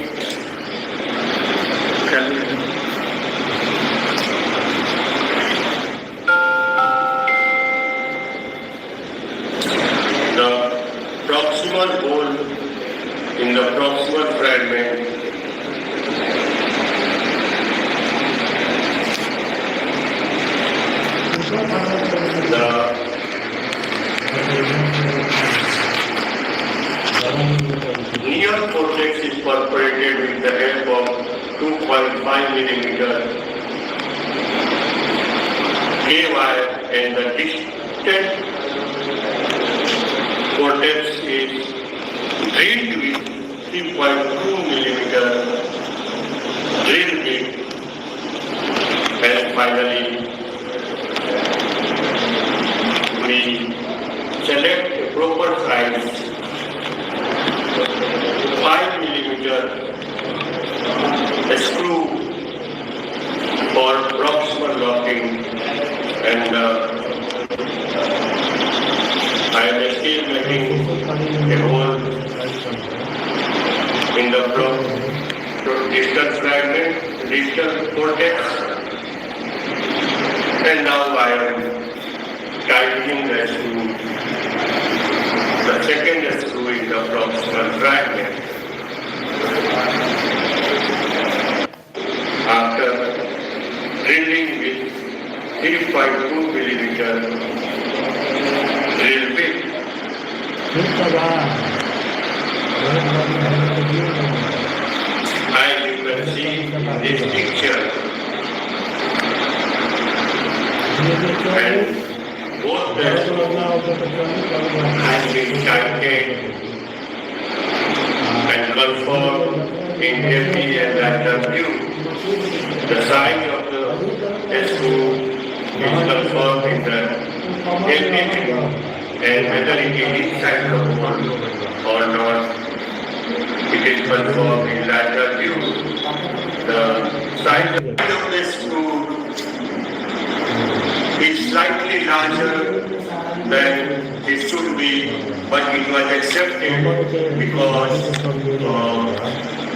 The proximal hole in the proximal fragment the near cortex is perforated with the help of 2.5 millimeter K wire, and the distant cortex is drilled with 3.2 millimeter drill bit, and finally we select a proper size 5 millimeter screw for proximal locking, and I am still making a hole in the distal fragment, distal cortex, and now I am tightening the screw, the second screw in the proximal fragment. After drilling with 3.2 millimeter drill bit, as you can see in this picture, and both the has been tightened and confirmed in LP and lateral view. The size of the screw is confirmed in the LP view, and whether it is inside the hole or not, it is confirmed in lateral view. The size of the screw is slightly larger than it should be, but it was accepted because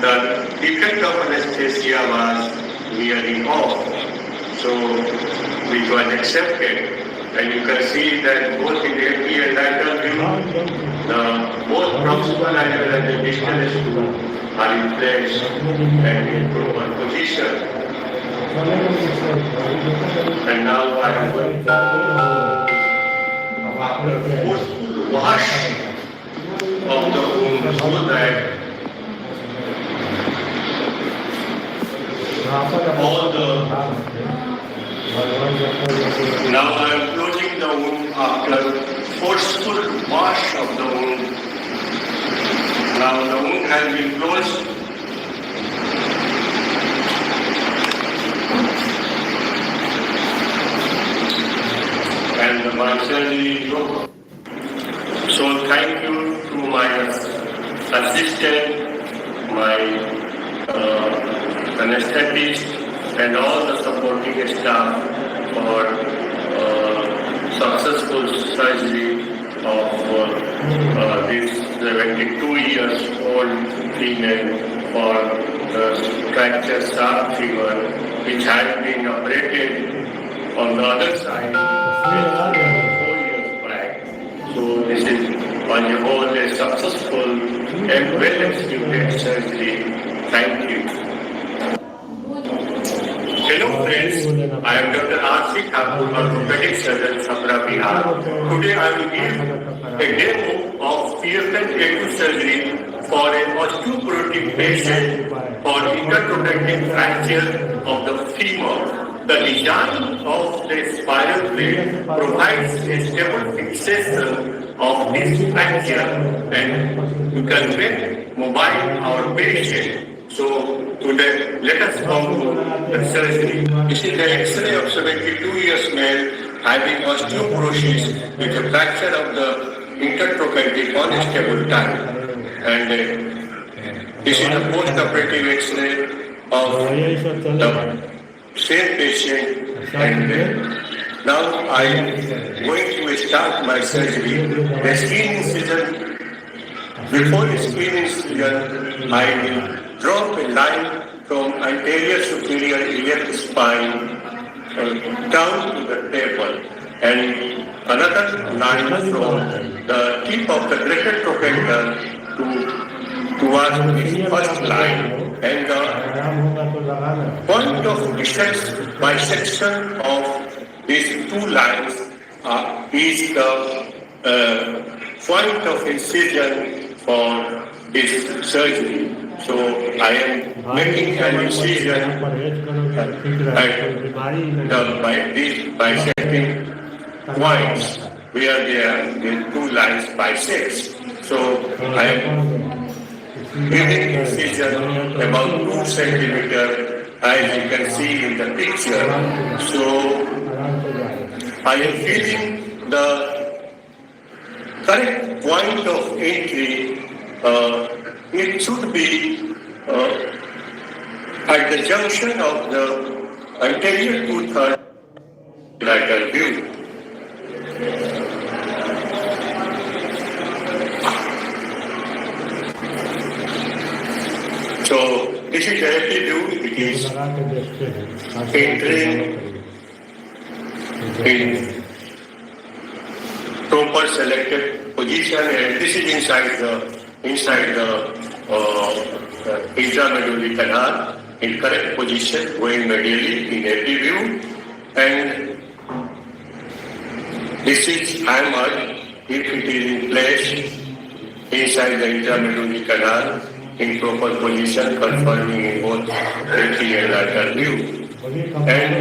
the effect of anesthesia was wearing off. So it was accepted, and you can see that both in the LP and lateral view, both proximal as well as the distal screw are in place and in proper position. And now I am going to forceful wash of the wound so that all the. Now I am closing the wound after forceful wash of the wound Now the wound has been closed. And my surgery is over. So thank you to my assistant, my anesthetist, and all the supporting staff for successful surgery of this 72 years old female for the fracture sharp femur, which has been operated on the other side 4 years back. So this is on the whole a successful and well-executed surgery. Thank you. Hello friends, I am Dr. R.C. Thakur, orthopedic surgeon, Chhapra, Bihar. Today I will give a demo of PFN A2 surgery for an osteoporotic patient for intertrochanteric fracture of the femur. The design of the spiral plate provides a stable fixation of this fracture and to convey mobile our patient. So today let us come to the surgery. This is the X-ray of 72 years male having osteoporosis with a fracture of the intertrochanteric unstable type. And this is the post-operative X-ray of the same patient. And now I am going to start my surgery. The skin incision, before the skin incision, I will drop a line from anterior superior iliac spine down to the table, and another line from the tip of the greater trochanter towards the first line, and the point of bisection of these two lines is the point of incision for this surgery. So I am making an incision at these bisecting points where the two lines bisect. So I am giving incision about 2 centimeters, as you can see in the picture. So I am feeling the correct point of entry. It should be at the junction of the anterior two-thirds lateral view. So this is directly view. It is entering in proper selected position, and this is inside the intramedullary canal in correct position, going medially in every view, and this is hammered if it is in place inside the intramedullary canal in proper position, confirming in both rectal and lateral view, and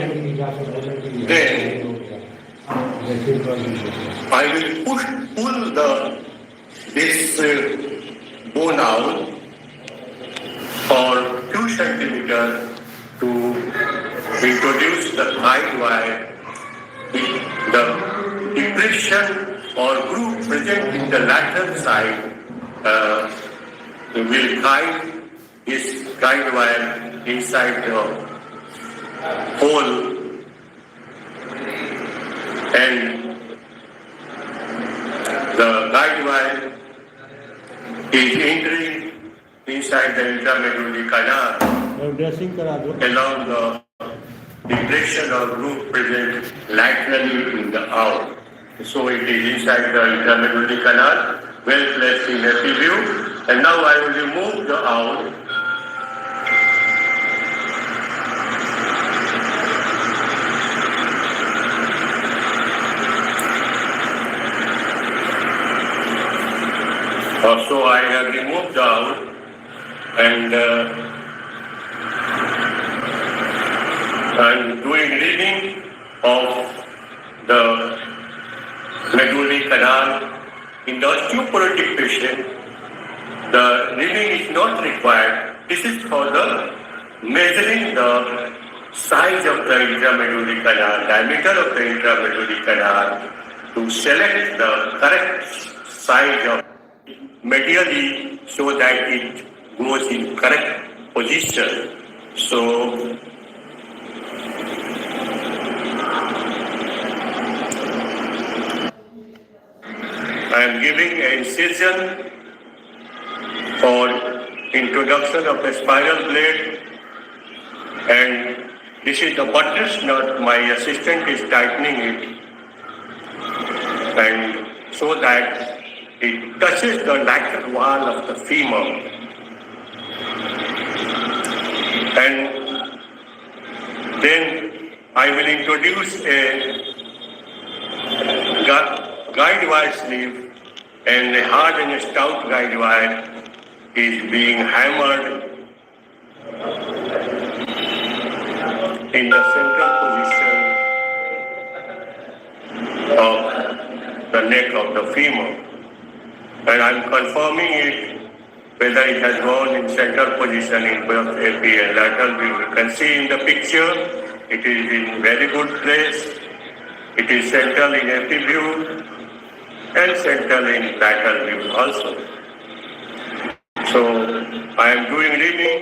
then I will pull this bone out for 2 centimeters to introduce the guide wire. The depression or groove present in the lateral side will guide this guide wire inside the hole, and the guide wire is entering inside the intramedullary canal along the depression or groove present laterally in the out. So it is inside the intramedullary canal, well placed in every view. And now I will remove the owl. So I have removed the owl, and I'm doing reading of the medullary canal in the osteoporotic patient. the reaming is not required. This is for the measuring the size of the intramedullary canal, diameter of the intramedullary canal, to select the correct size of medially so that it goes in correct position. So I am giving a incision for introduction of a spiral blade, and this is the buttress nut. My assistant is tightening it, and so that it touches the lateral wall of the femur. And then I will introduce a guide wire sleeve, and a hard and a stout guide wire is being hammered in the central position of the neck of the femur. And I'm confirming it whether it has gone in central position in both AP and lateral view. You can see in the picture, it is in very good place. It is central in AP view and central in lateral view also. So I am doing reaming.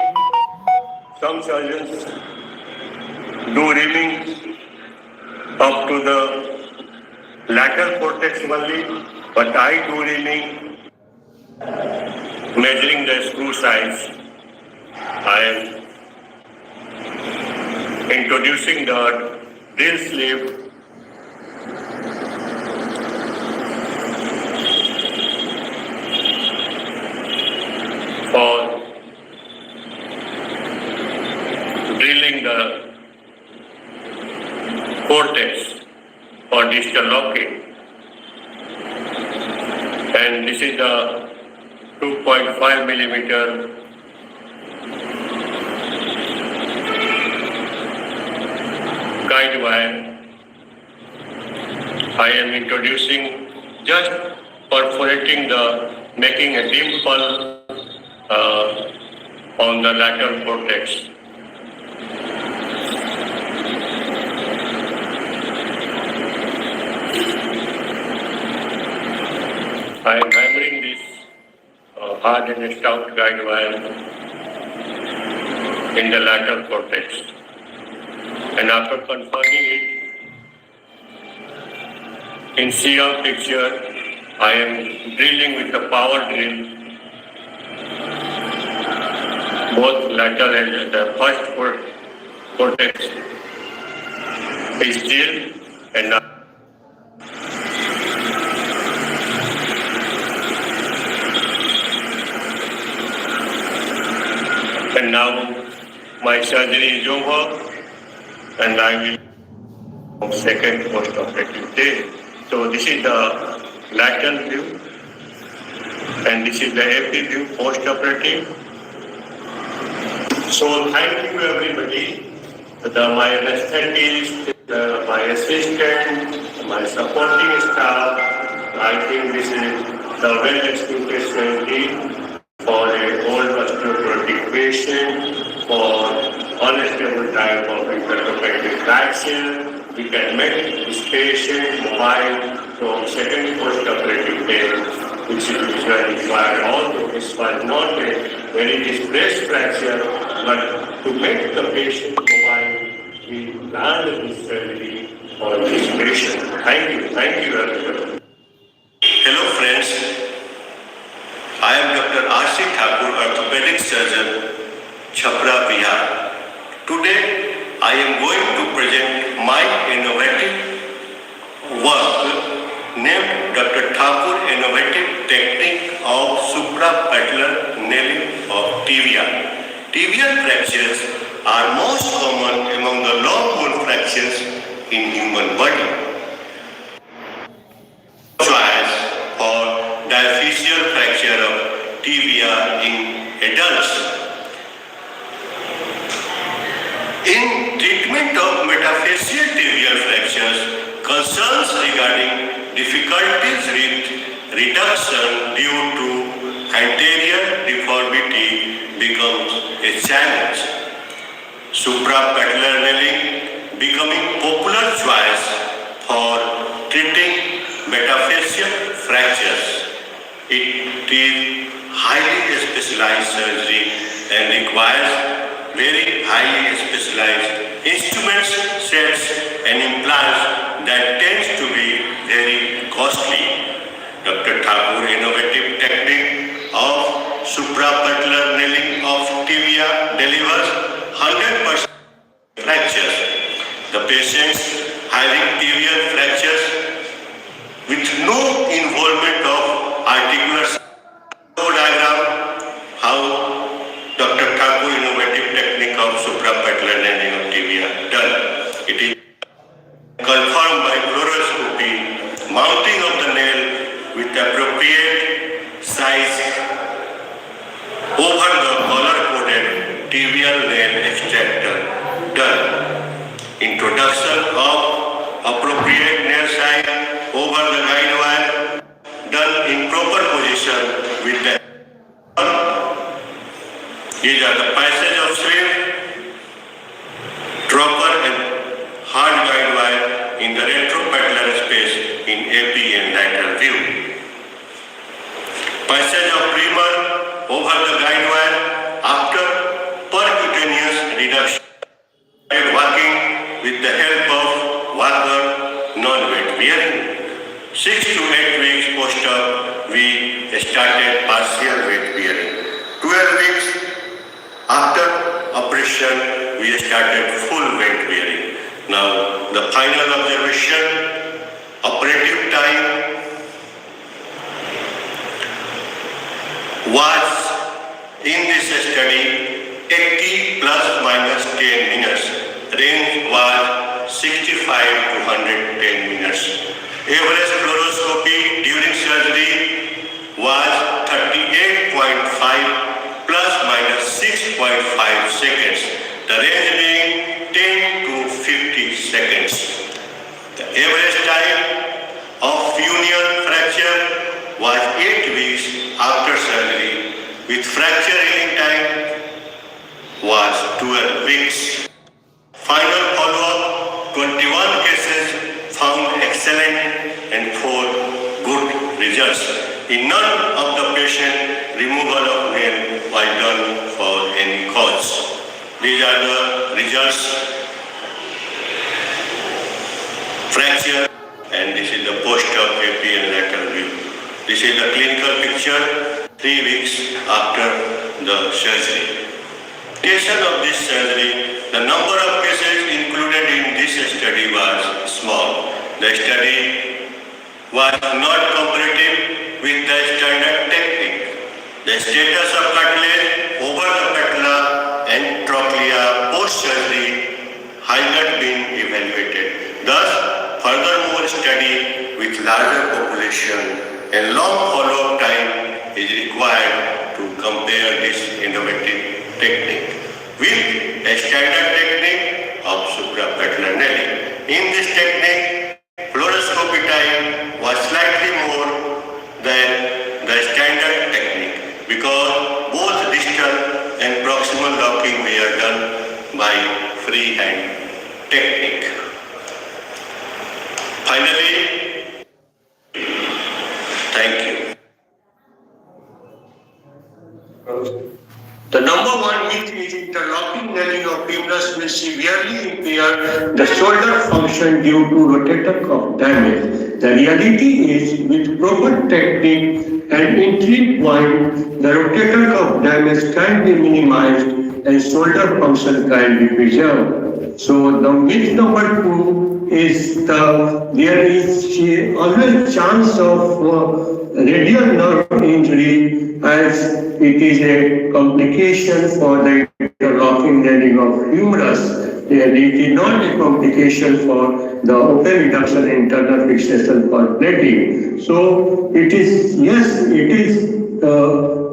Some surgeons do reaming up to the lateral cortex only, but I do reaming measuring the screw size. I am introducing the drill sleeve for drilling the cortex for distal locking. And this is the 2.5 millimeter guide wire. I am introducing, just perforating making a dimple on the lateral cortex. I am hammering this hard and stout guide wire in the lateral cortex. And after confirming it, in CR picture, I am drilling with the power drill, both lateral and the first cortex is drilled, and now my surgery is over, and I will second post-operative day. So this is the lateral view, and this is the AP view post-operative. So thank you everybody, my anesthetist, my assistant, my supporting staff. I think this is the well-executed team for a old osteoporotic patient, for unstable type of interorthopaedic fracture. We can make this patient mobile from second post-operative day, which is usually required. Although this was not a very distressed fracture, but to make the patient mobile, we planned this surgery for this patient. Thank you everybody. Hello friends. I am Dr. RCT Ortho, orthopedic surgeon, Chhapra, Bihar. Today, I am going to present my innovative work named Dr. Thakur Innovative Technique of Suprapatellar Nailing of Tibia. Tibial fractures are most common among the long bone fractures in human body. Choice for diaphyseal fracture of tibia in adults. In treatment of metaphyseal tibial fractures, concerns regarding difficulties with reduction due to anterior becomes a challenge. Suprapatellar nailing becoming popular choice for treating metaphyseal fractures. It is highly specialized surgery and requires very highly specialized instruments, sets and implants that tends to be very costly. Dr. Thakur's innovative technique of suprapatellar nailing of tibia delivers 100% fractures. The patients having tibial fractures with no involvement of articular diagram, how Dr. Thakur innovative technique of suprapatellar nailing of tibia done. It is confirmed by fluoroscopy, mounting of the nail with appropriate size over the color-coded tibial nail extractor done. Introduction of appropriate nail size over the guide wire done in proper position with the these are the passage of sleeve, dropper and hard guide wire in the retropatellar space in AP and lateral view. Passage of primer over the guide wire after percutaneous reduction. Walking with the help of walker non-weight bearing. 6 to 8 weeks post-op, we started partial weight bearing. 12 weeks after operation, we started full weight bearing. Now, the final observation, operative time was in this study 80 plus minus 10 minutes. Range was 65 to 110 minutes. Average fluoroscopy during surgery was 38.5 plus minus 6.5 seconds. The range being 10 to 50 seconds. The average time of union fracture was 8 weeks after surgery, with fracture healing time was 12 weeks. Final follow-up, 21 cases found excellent and 4 good results. In none of the patient, removal of nail was done for any cause. These are the results. Fracture, and this is the post-op AP and lateral view. This is the clinical picture 3 weeks after the surgery. Duration of this surgery, the number of cases included in this study was small. The study was not comparative with the standard technique. The status of cartilage over the patella and trochlea post-surgery has not been evaluated. Thus, furthermore study with larger population and long follow-up time is required to compare this innovative technique with a standard technique of suprapatellar nailing. In this technique, fluoroscopy time was slightly more than the standard technique because both distal and proximal locking were done by freehand technique. Finally, thank you. The number one myth is interlocking nailing of humerus will severely impair the shoulder function due to rotator cuff damage. The reality is, with proper technique and entry point, the rotator cuff damage can be minimized and shoulder function can be preserved. So the myth number 2 is there is always chance of radial nerve injury as it is a complication for the interlocking nailing of humerus. And it is not a complication for the open reduction and internal fixation for plating. So it is, yes, it is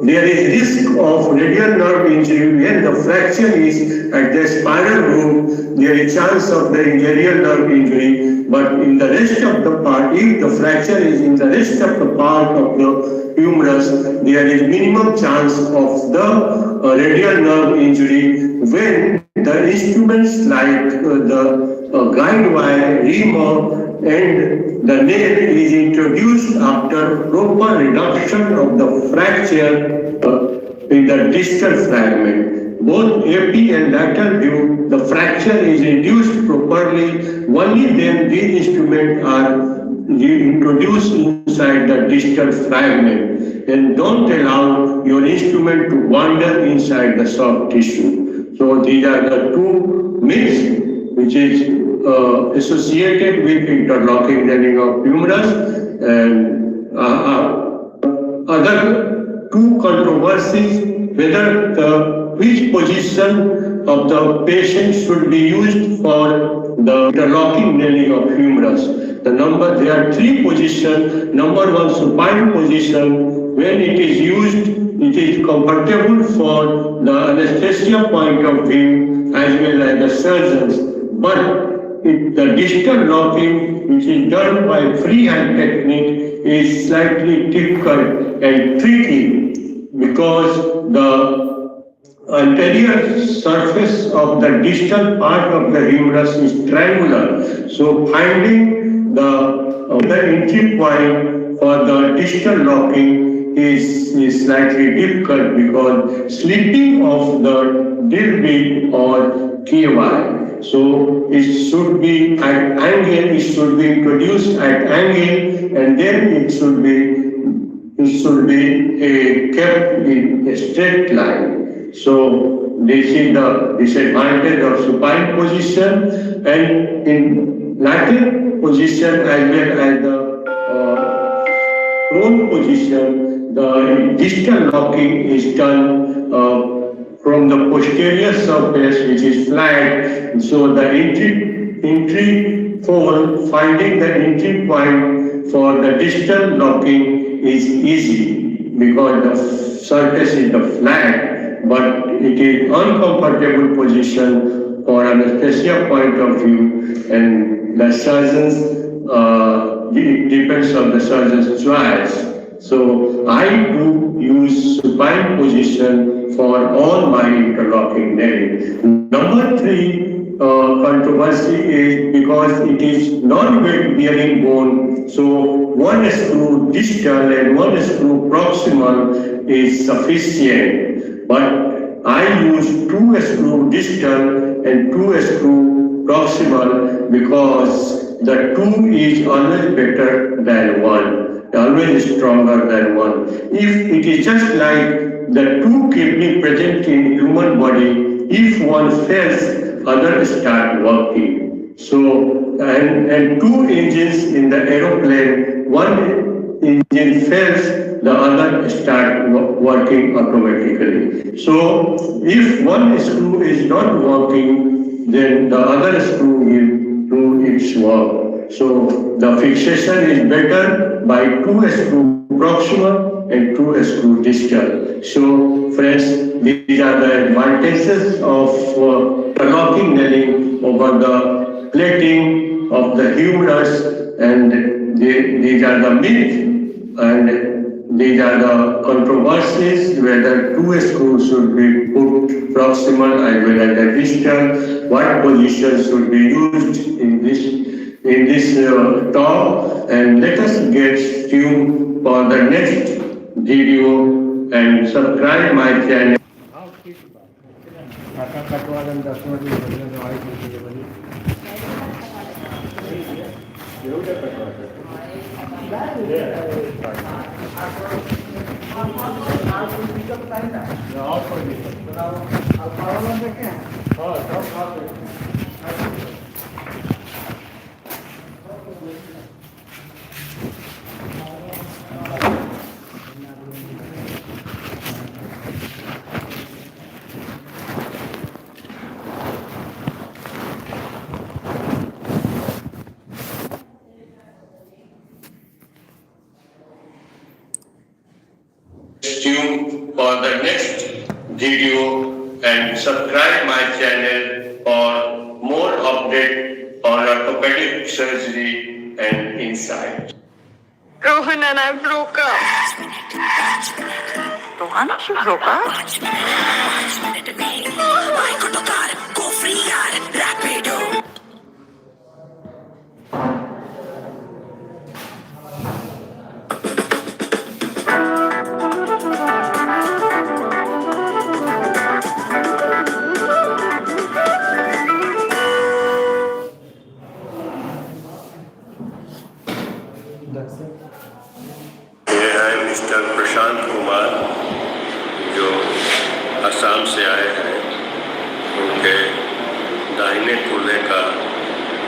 there is risk of radial nerve injury when the fracture is at the spinal root. There is chance of the radial nerve injury, but in the rest of the part, if the fracture is in the rest of the part of the humerus, there is minimum chance of the radial nerve injury when the instruments like the guide wire, reamer, and the nail is introduced after proper reduction of the fracture in the distal fragment. Both AP and lateral view, the fracture is reduced properly. Only then these instruments are introduced inside the distal fragment. And don't allow your instrument to wander inside the soft tissue. So these are the two myths which is associated with interlocking knelling of humerus, and other two controversies whether which position of the patient should be used for the interlocking knelling of humerus. There are three positions. Number one, supine position. When it is used, it is comfortable for the anesthesia point of view as well as the surgeons. But the distal locking, which is done by freehand technique, is slightly difficult and tricky because the anterior surface of the distal part of the humerus is triangular. So finding the entry point for the distal locking is slightly difficult because slipping of the drill bit or KY. So it should be at angle, it should be introduced at angle, and then it should be kept in a straight line. So this is the disadvantage of supine position, and in lateral position as well as the prone position, the distal locking is done from the posterior surface, which is flat. So the entry for finding the entry point for the distal locking is easy because the surface is the flat, but it is uncomfortable position for anesthesia point of view, and the surgeons it depends on the surgeon's choice. So I do use supine position for all my interlocking knelling. Number three controversy is because it is non-weight bearing bone. So one screw distal and one screw proximal is sufficient. But I use two screw distal and two screw proximal because the two is always better than one, always stronger than one. If it is just like the two kidney present in human body, if one fails, other start working. So, and two engines in the aeroplane, one engine fails, the other start working automatically. So, if one screw is not working, then the other screw will do its work. So the fixation is better by two screw proximal and two screw distal. So friends, these are the advantages of interlocking knelling over the plating of the humerus, and these are the myths and these are the controversies whether two screws should be put proximal as well as the distal, what position should be used in this talk, and let us get tuned for the next video and subscribe my channel. કાકા કટવાના 10 minute બદલે આવી ગઈ બધી એવું કે Katwa Tuned for the next video and subscribe my channel for more update on orthopedic surgery and insight. Rohan and I broke up. Rohan, you broke up? ये है mister Prashant Kumar जो असम से आए हैं। उनके दाहिने कूल्हे का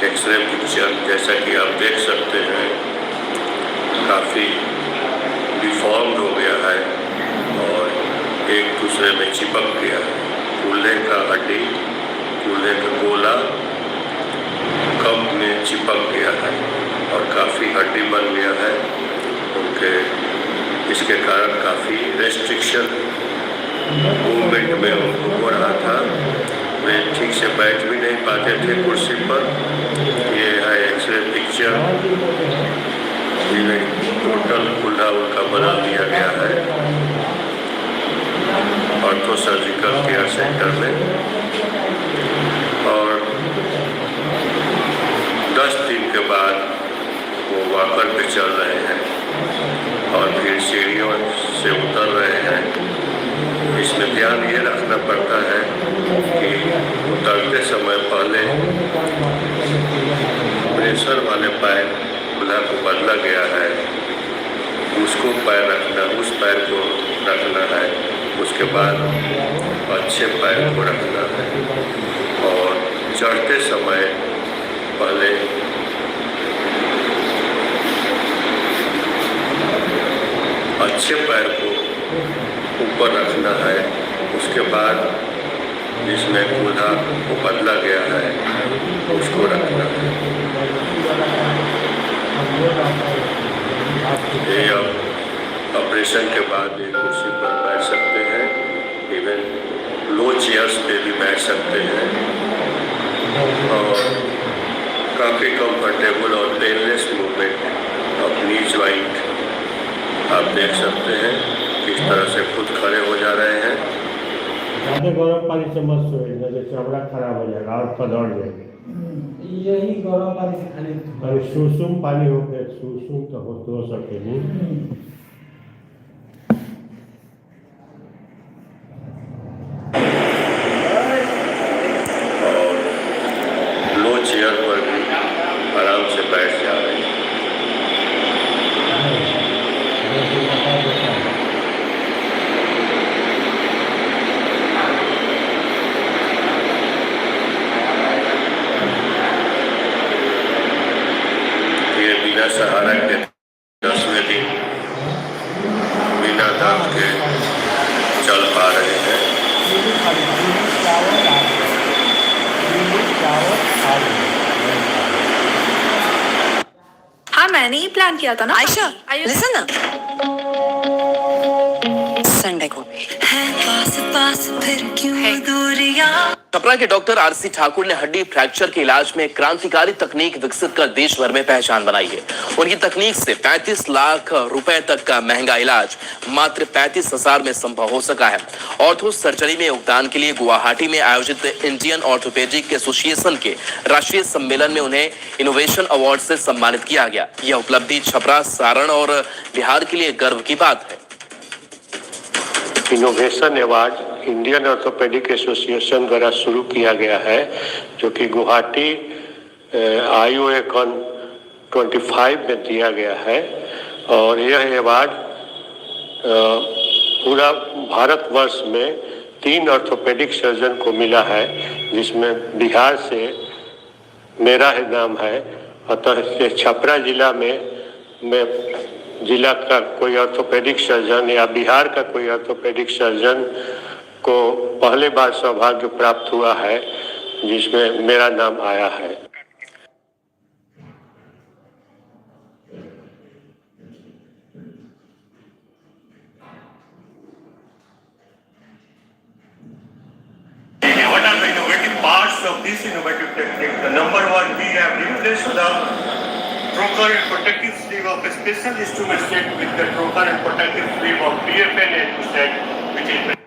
एक्सरे पिक्चर जैसा कि आप देख सकते हैं काफ़ी डिफॉर्म्ड हो गया है और एक दूसरे में चिपक गया है। कूल्हे का हड्डी, कूल्हे का गोला कप में चिपक गया है और काफ़ी हड्डी बन गया है उनके। इसके कारण काफ़ी रेस्ट्रिक्शन मूवमेंट में उनको हो रहा था। वे ठीक से बैठ भी नहीं पाते थे कुर्सी पर। ये है एक्सरे पिक्चर। टोटल कूल्हा उनका बना दिया गया है ऑर्थो सर्जिकल केयर सेंटर में और 10 दिन के बाद वो वॉकर पे चल रहे हैं और फिर सीढ़ियों से उतर रहे हैं। इसमें ध्यान ये रखना पड़ता है कि उतरते समय पहले प्रेशर वाले पैर कूल्हा को बदला गया है, उसको पैर रखना, उस पैर को रखना है। उसके बाद अच्छे पैर को रखना है और चढ़ते समय पहले अच्छे पैर को ऊपर रखना है। उसके बाद जिसमें कूल्हा को बदला गया है उसको रखना है। ये अब ऑपरेशन के बाद ये कुर्सी पर बैठ सकते हैं, इवन लो चेयर्स पे भी बैठ सकते हैं और काफ़ी कंफर्टेबल और पेनलेस मूवमेंट अपनी ज्वाइंट आप देख सकते हैं किस तरह से खुद खड़े हो जा रहे हैं। ज़्यादा गर्म पानी से मत सोइए, नहीं तो चमड़ा खराब हो जाएगा और कदौड़ जाएगी। यही गर्म पानी से खाली अरे सुसुम पानी हो गया, सुसुम तो हो सके नहीं। लो चेयर पर भी आराम से बैठ जा रहे हैं। ये बिना सहारा के 10वें दिन बिना दर्द के चल पा रहे हैं। हाँ, मैंने ही प्लान किया था ना। आयशा, लिसन ना। संडे को है पास पास फिर क्यों दूरियां। छपरा के डॉक्टर आरसी ठाकुर ने हड्डी फ्रैक्चर के इलाज में क्रांतिकारी तकनीक विकसित कर देश भर में पहचान बनाई है। उनकी तकनीक से 35 लाख रुपए तक का महंगा इलाज मात्र 35,000 में संभव हो सका है। ऑर्थो सर्जरी में योगदान के लिए गुवाहाटी में आयोजित इंडियन ऑर्थोपेडिक एसोसिएशन के राष्ट्रीय सम्मेलन में उन्हें इनोवेशन अवार्ड से सम्मानित किया गया। यह उपलब्धि छपरा, सारण और बिहार के लिए गर्व की बात है। Innovation award Indian orthopaedic association द्वारा शुरू किया गया है, जो कि गुवाहाटी IOACON 25 में दिया गया है और यह अवार्ड पूरा भारतवर्ष में 3 ऑर्थोपेडिक सर्जन को मिला है, जिसमें बिहार से मेरा ही नाम है। अतः छपरा जिला में जिला का कोई ऑर्थोपेडिक सर्जन या बिहार का कोई ऑर्थोपेडिक सर्जन को पहले बार सौभाग्य प्राप्त हुआ है जिसमें मेरा नाम आया है। these innovative techniques. The number one, we have replaced the trocar and protective sleeve of a special instrument set with the trocar and protective sleeve of PFN set, which is